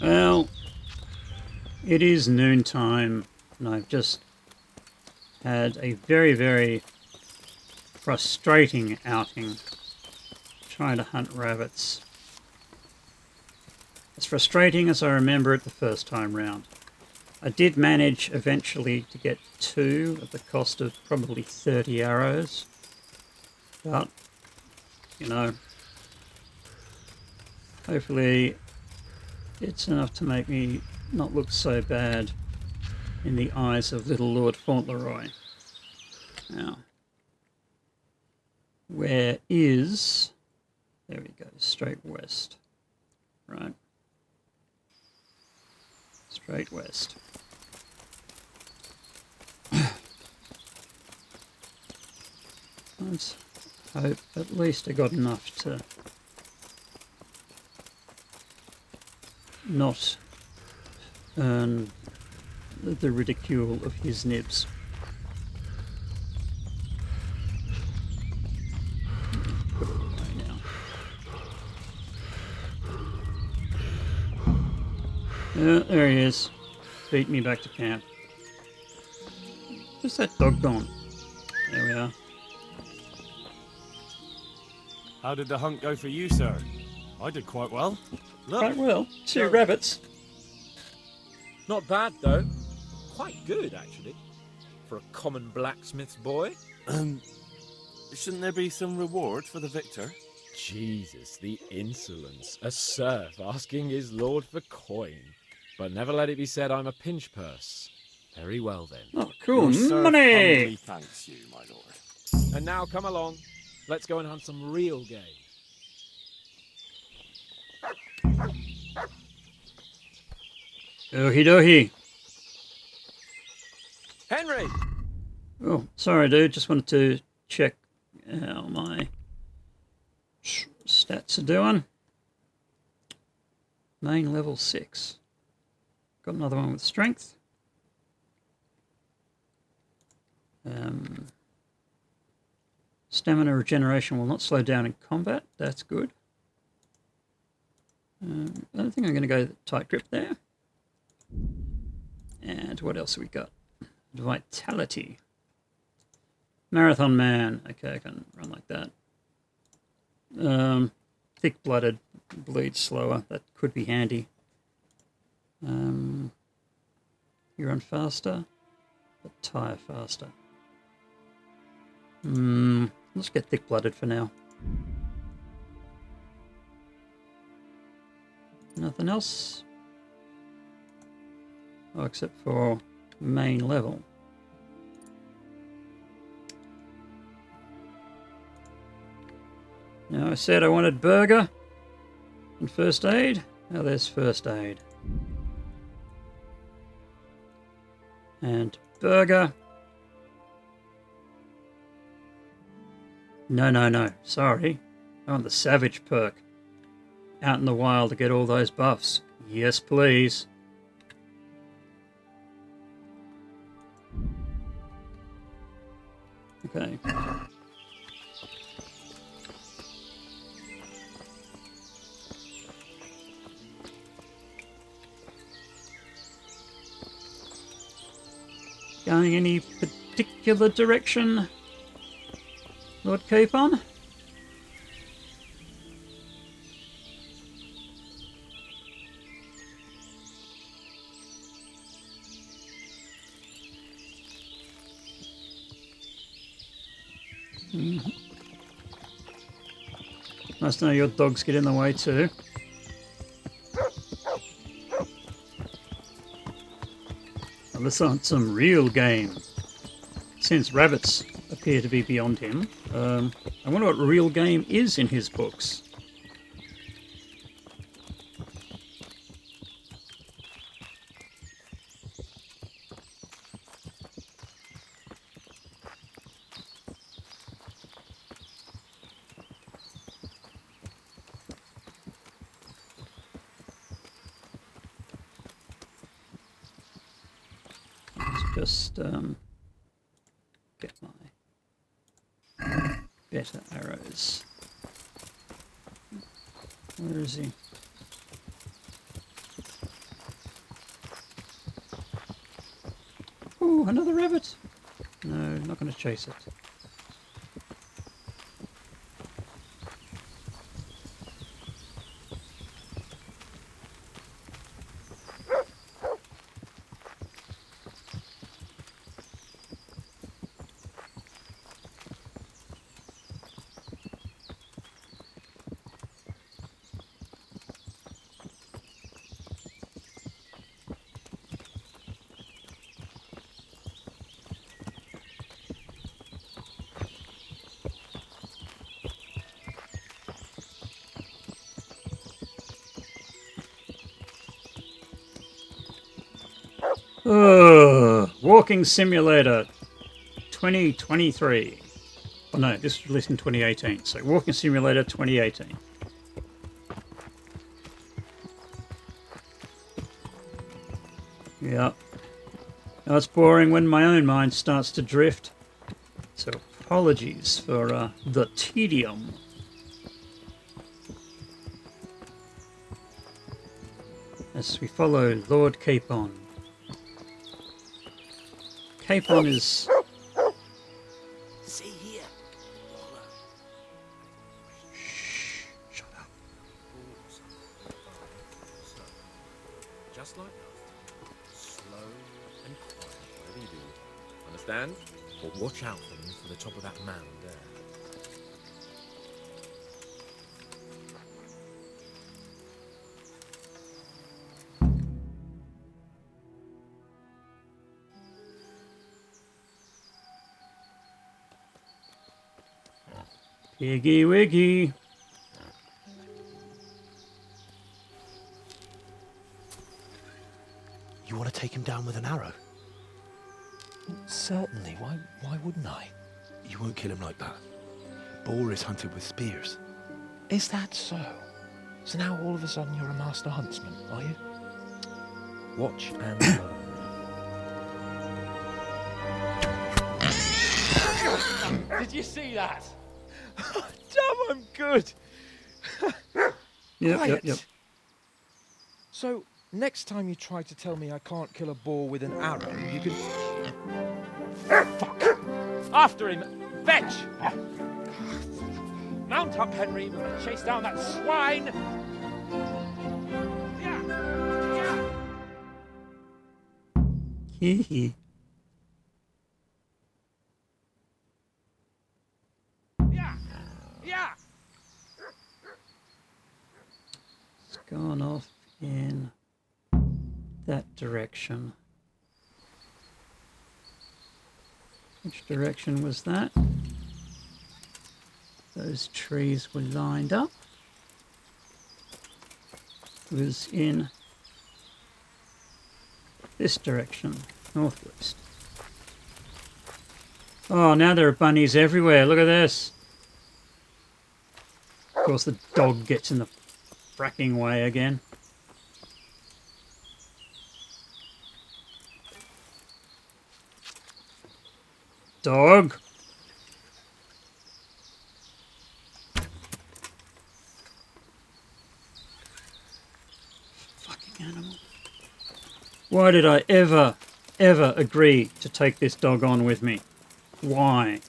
well, it is noontime, and I've just had a very, very frustrating outing trying to hunt rabbits. As frustrating as I remember it the first time round. I did manage eventually to get 2 at the cost of probably 30 arrows, but, you know, hopefully it's enough to make me not look so bad in the eyes of little Lord Fauntleroy. Now, where is... There we go, straight west. Right. Straight west. Let's hope at least I got enough to not earn the ridicule of his nibs. Put it away now. There he is. Beat me back to camp. Where's that dog gone? There we are. How did the hunt go for you, sir? I did quite well. Look. Quite well. 2 rabbits. Not bad, though. Quite good, actually. For a common blacksmith's boy. Shouldn't there be some reward for the victor? Jesus, the insolence. A serf asking his lord for coin. But never let it be said I'm a pinch purse. Very well, then. Oh, cool. Your serf Money! humbly thanks you, my lord. And now come along. Let's go and hunt some real game. Okie dokie. Henry! Oh, sorry, dude. Just wanted to check how my stats are doing. Main level 6. Got another one with strength. Stamina regeneration will not slow down in combat. That's good. I don't think I'm going to go tight grip there. And what else have we got? Vitality. Marathon man. Okay, I can run like that. Thick-blooded, bleeds slower. That could be handy. You run faster, but tire faster. Let's get thick-blooded for now. Nothing else? Oh, except for main level. Now I said I wanted burger and first aid. Now there's first aid. And burger. No. Sorry. I want the savage perk. Out in the wild to get all those buffs. Yes, please. Okay. Going any particular direction, Lord Capon? Nice to know your dogs get in the way too. Now let's on some real game. Since rabbits appear to be beyond him, I wonder what real game is in his books. Just get my better arrows. Where is he? Oh, another rabbit! No, not going to chase it. Walking Simulator 2023. Oh no, this was released in 2018. So Walking Simulator 2018. Yeah. Now it's boring when my own mind starts to drift. So apologies for the tedium. As we follow Lord Capon. Capon is... See here. Shh, shut up. Just like that. Slow and quiet, whatever you do. Understand? But watch out for them for the top of that mound there. Piggy Wiggy. You want to take him down with an arrow? Certainly. Why wouldn't I? You won't kill him like that. Boar is hunted with spears. Is that so? So now all of a sudden you're a master huntsman, are you? Watch and learn. Did you see that? Damn, I'm good. Yep. So, next time you try to tell me I can't kill a boar with an arrow, you can... Fuck! After him! Fetch! Mount up, Henry. We're going to chase down that swine! Hee hee. Yeah! It's gone off in that direction. Which direction was that? Those trees were lined up. It was in this direction, northwest. Oh, now there are bunnies everywhere. Look at this. Of course, the dog gets in the fracking way again. dog. Fucking animal. Why did I ever agree to take this dog on with me? Why?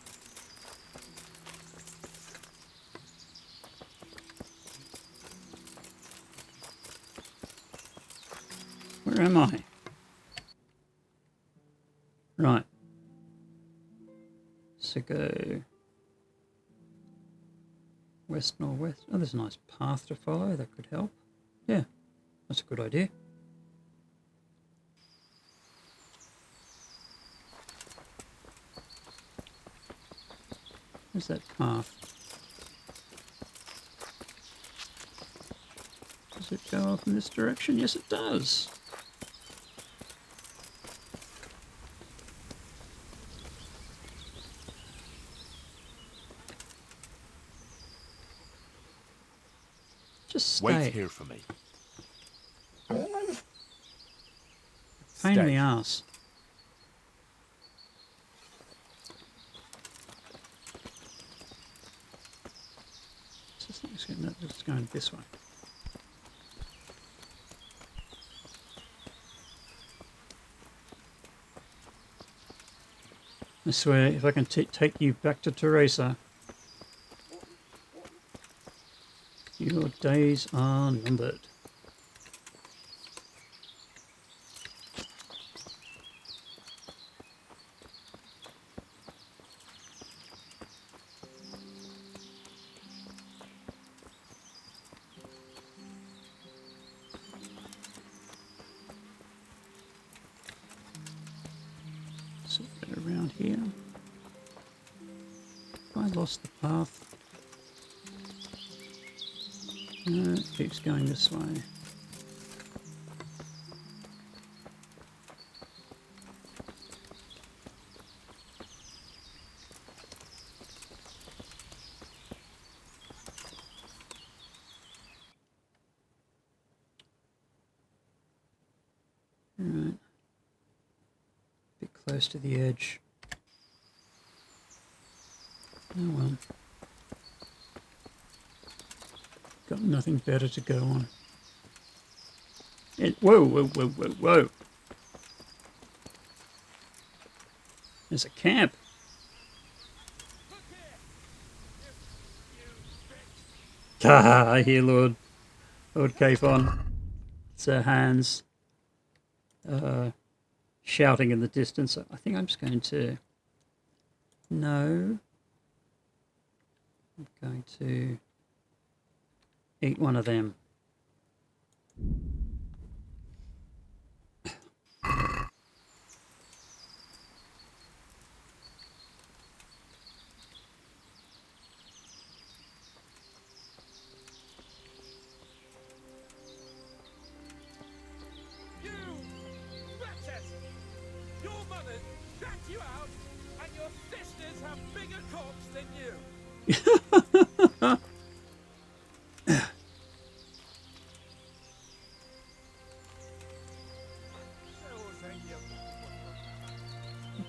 Where am I? Right. So go west, northwest. Oh, there's a nice path to follow. That could help. Yeah, that's a good idea. Where's that path? Does it go up in this direction? Yes, it does. Just stay. Wait here for me. Pain in the ass. It's going this way. I swear, if I can take you back to Teresa, your days are numbered. So get around here. I lost the path. No, it keeps going this way. Right. Bit close to the edge. Oh well. Got nothing better to go on. Whoa. There's a camp. I hear Lord Capon. Sir Hans shouting in the distance. I think I'm just going to... No. I'm going to eat one of them. Your mother shut you out, and your sisters have bigger cocks than you.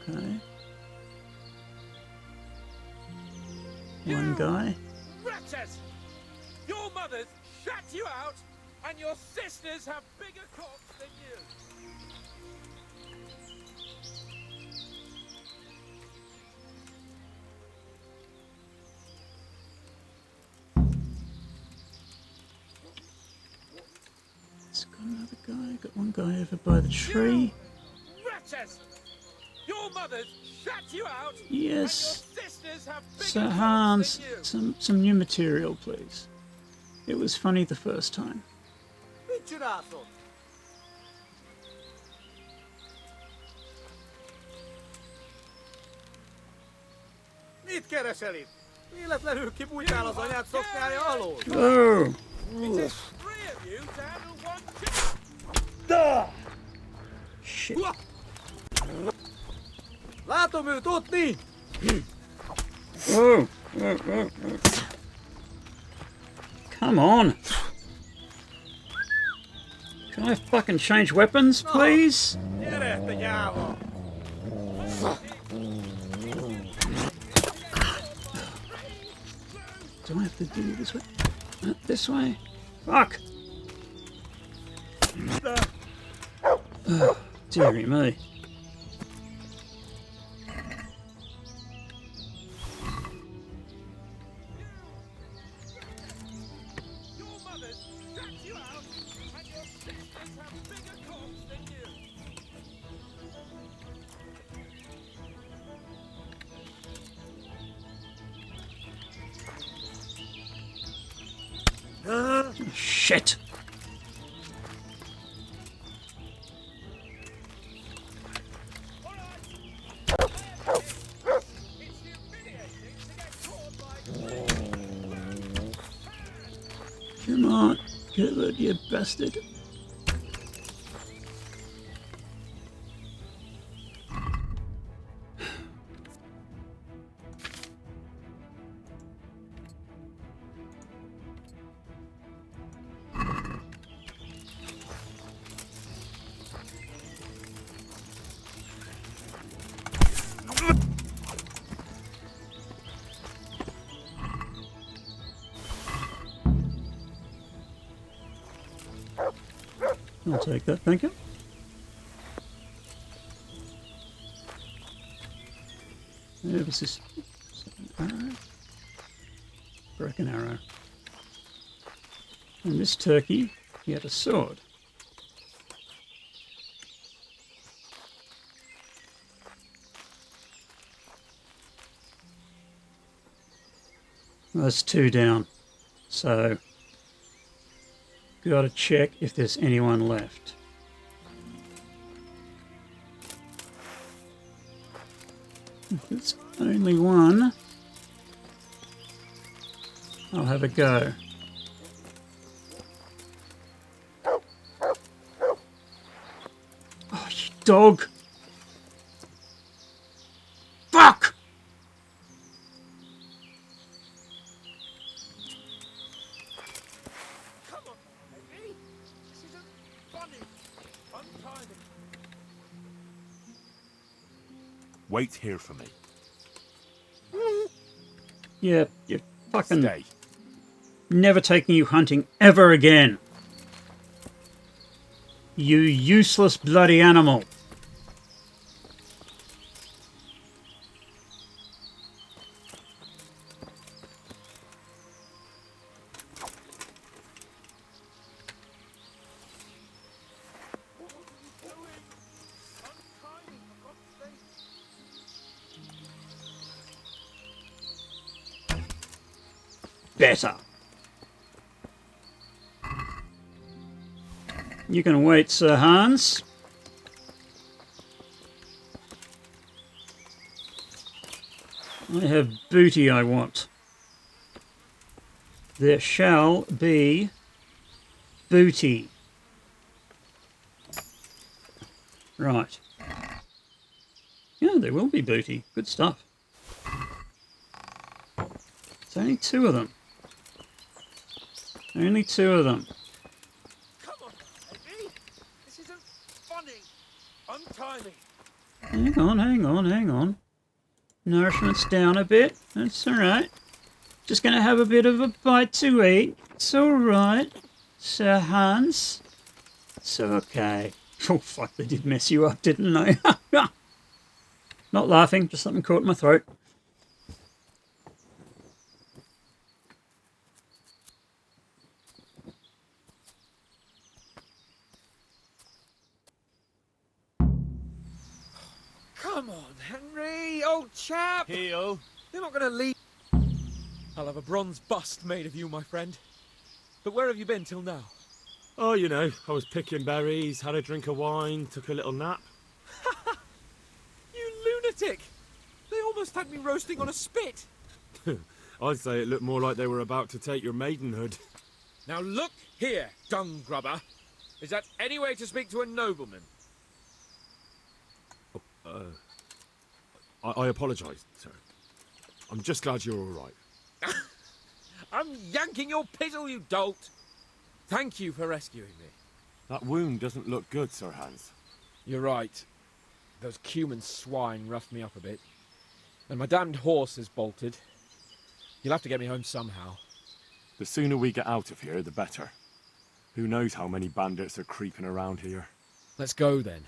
Okay. One guy. Wretches! Your mothers shut you out, and your sisters have bigger cocks than you. It's got another guy. Got one guy over by the tree. Wretches! Your mothers shut you out. Yes. And your sisters have bigger Sir cocks Hans, than you. some new material, please. It was funny the first time. Mit csinálsz? Mit keresel itt? Véletlenül kibújtál az anyád szoknyája alól? Oh. Shit. Látom őt ott nincs! Whoa. Come on. Can I fucking change weapons, please? Gyere, te gyáva! This way. This way. Fuck! Oh, dearie me. Shit! Come on, covered, you bastard. I'll take that, thank you. Yeah, was this arrow? Broken arrow. And this turkey, he had a sword. That's 2 down. So gotta check if there's anyone left. If it's only one, I'll have a go. Oh, you dog! Fuck! Wait here for me. Yeah, you fucking... Stay. Never taking you hunting ever again. You useless bloody animal. Better. You can wait, Sir Hans. I have booty I want. There shall be booty. Right. Yeah, there will be booty. Good stuff. It's only 2 of them. Only 2 of them. Come on, baby. This isn't funny. Untie me. Hang on, hang on, hang on. Nourishment's down a bit. That's alright. Just gonna have a bit of a bite to eat. It's alright, Sir Hans. It's okay. Oh, fuck, they did mess you up, didn't they? Not laughing, just something caught in my throat. Come on, Henry, old chap. Heel. They're not going to leave. I'll have a bronze bust made of you, my friend. But where have you been till now? Oh, you know, I was picking berries, had a drink of wine, took a little nap. You lunatic! They almost had me roasting on a spit. I'd say it looked more like they were about to take your maidenhood. Now look here, dung grubber. Is that any way to speak to a nobleman? I apologise, sir. I'm just glad you're all right. I'm yanking your pizzle, you dolt. Thank you for rescuing me. That wound doesn't look good, Sir Hans. You're right. Those cumin swine roughed me up a bit. And my damned horse is bolted. You'll have to get me home somehow. The sooner we get out of here, the better. Who knows how many bandits are creeping around here. Let's go then.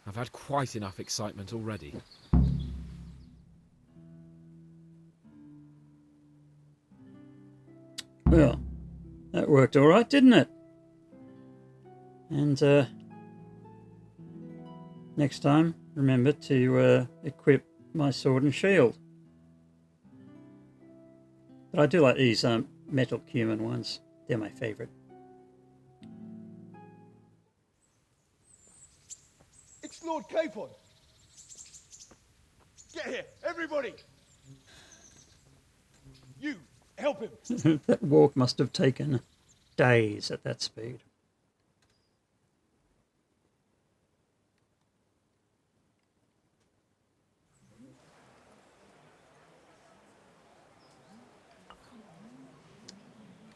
I've had quite enough excitement already. Well, that worked all right, didn't it? And next time, remember to equip my sword and shield. But I do like these metal cumin ones. They're my favourite. It's Lord Capon. Get here, everybody. You, help him. That walk must have taken days at that speed.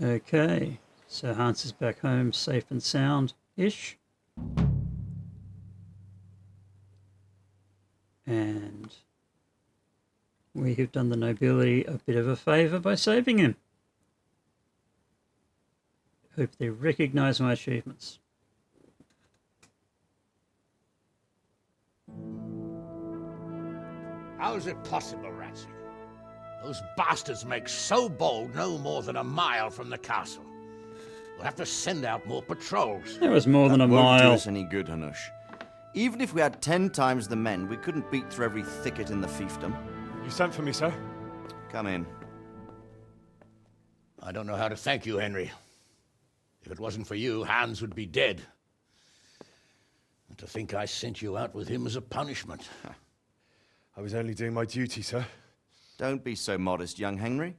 Okay, so Hans is back home safe and sound-ish. And we have done the nobility a bit of a favour by saving him. Hope they recognise my achievements. How is it possible, Ratsy? Those bastards make so bold no more than a mile from the castle. We'll have to send out more patrols. That was more than a Won't do mile. us any good, Hanush. Even if we had 10 times the men, we couldn't beat through every thicket in the fiefdom. You sent for me, sir? Come in. I don't know how to thank you, Henry. If it wasn't for you, Hans would be dead. And to think I sent you out with him as a punishment. I was only doing my duty, sir. Don't be so modest, young Henry.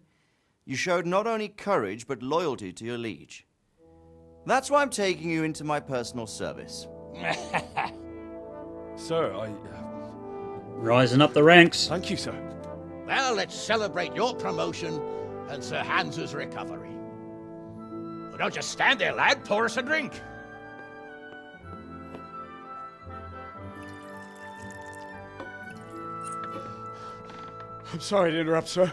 You showed not only courage, but loyalty to your liege. That's why I'm taking you into my personal service. Sir, Rising up the ranks. Thank you, sir. Well, let's celebrate your promotion and Sir Hans's recovery. Well, don't just stand there, lad. Pour us a drink. I'm sorry to interrupt, sir,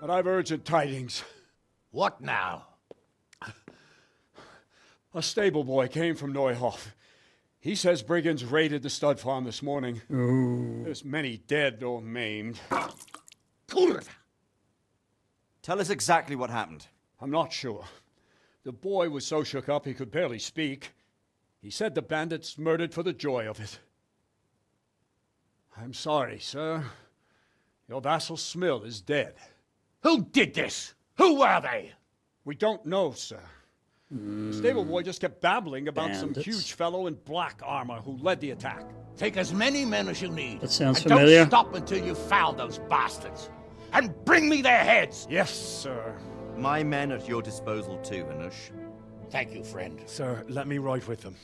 but I've urgent tidings. What now? A stable boy came from Neuhof. He says brigands raided the stud farm this morning. Ooh. There's many dead or maimed. Tell us exactly what happened. I'm not sure. The boy was so shook up he could barely speak. He said the bandits murdered for the joy of it. I'm sorry, sir. Your vassal Smill is dead. Who did this? Who were they? We don't know, sir. The stable boy just kept babbling about some Bandits. huge fellow in black armor who led the attack. Take as many men as you need. That sounds and familiar. Don't stop until you've found those bastards. And bring me their heads. Yes, sir. My men at your disposal too, Hanush. Thank you, friend. Sir, let me ride with them.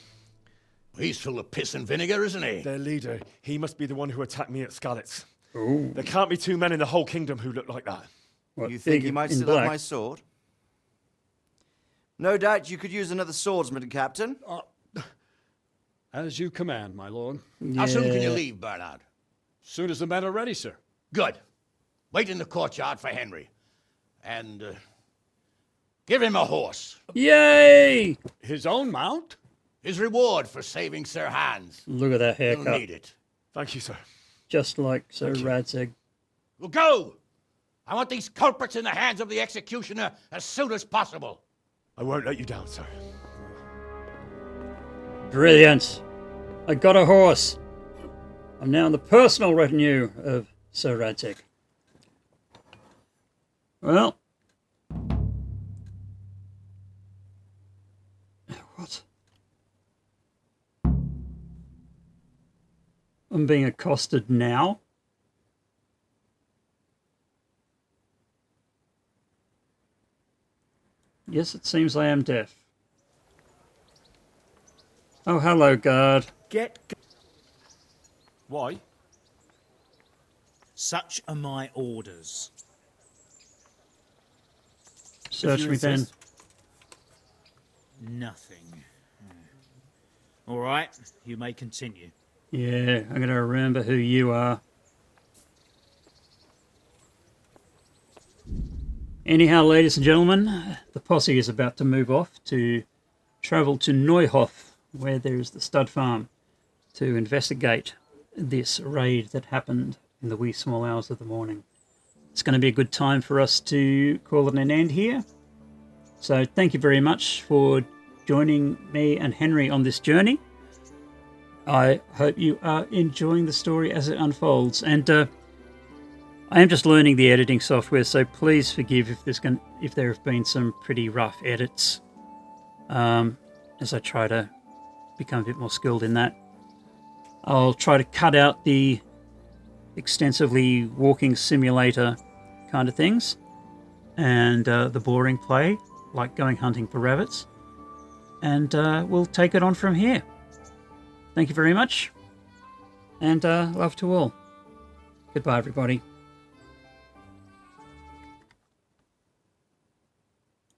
He's full of piss and vinegar, isn't he? Their leader, he must be the one who attacked me at Skalitz. Ooh. There can't be two men in the whole kingdom who look like that. What, You think big he might in still black? have my sword? No doubt you could use another swordsman, Captain. As you command, my lord. How soon can you Yeah. leave, Bernard? Soon as the men are ready, sir. Good. Wait in the courtyard for Henry. And give him a horse. Yay! His own mount? His reward for saving Sir Hans. Look at that He'll haircut. need it. Thank you, sir. Just like Sir Thank you. Radzig. Well, go! I want these culprits in the hands of the executioner as soon as possible. I won't let you down, sir. Brilliant. I got a horse. I'm now in the personal retinue of Sir Radzig. Well. What? I'm being accosted now? Yes, it seems I am deaf. Oh, hello, guard. Why? Such are my orders. Search you me then. insist. Nothing. All right, you may continue. Yeah, I'm going to remember who you are. Anyhow, ladies and gentlemen, the posse is about to move off to travel to Neuhof, where there is the stud farm, to investigate this raid that happened in the wee small hours of the morning. It's going to be a good time for us to call it an end here. So thank you very much for joining me and Henry on this journey. I hope you are enjoying the story as it unfolds. And I am just learning the editing software, so please forgive if there have been some pretty rough edits as I try to become a bit more skilled in that. I'll try to cut out the extensively walking simulator kind of things and the boring play, like going hunting for rabbits. And we'll take it on from here. Thank you very much, and love to all. Goodbye, everybody.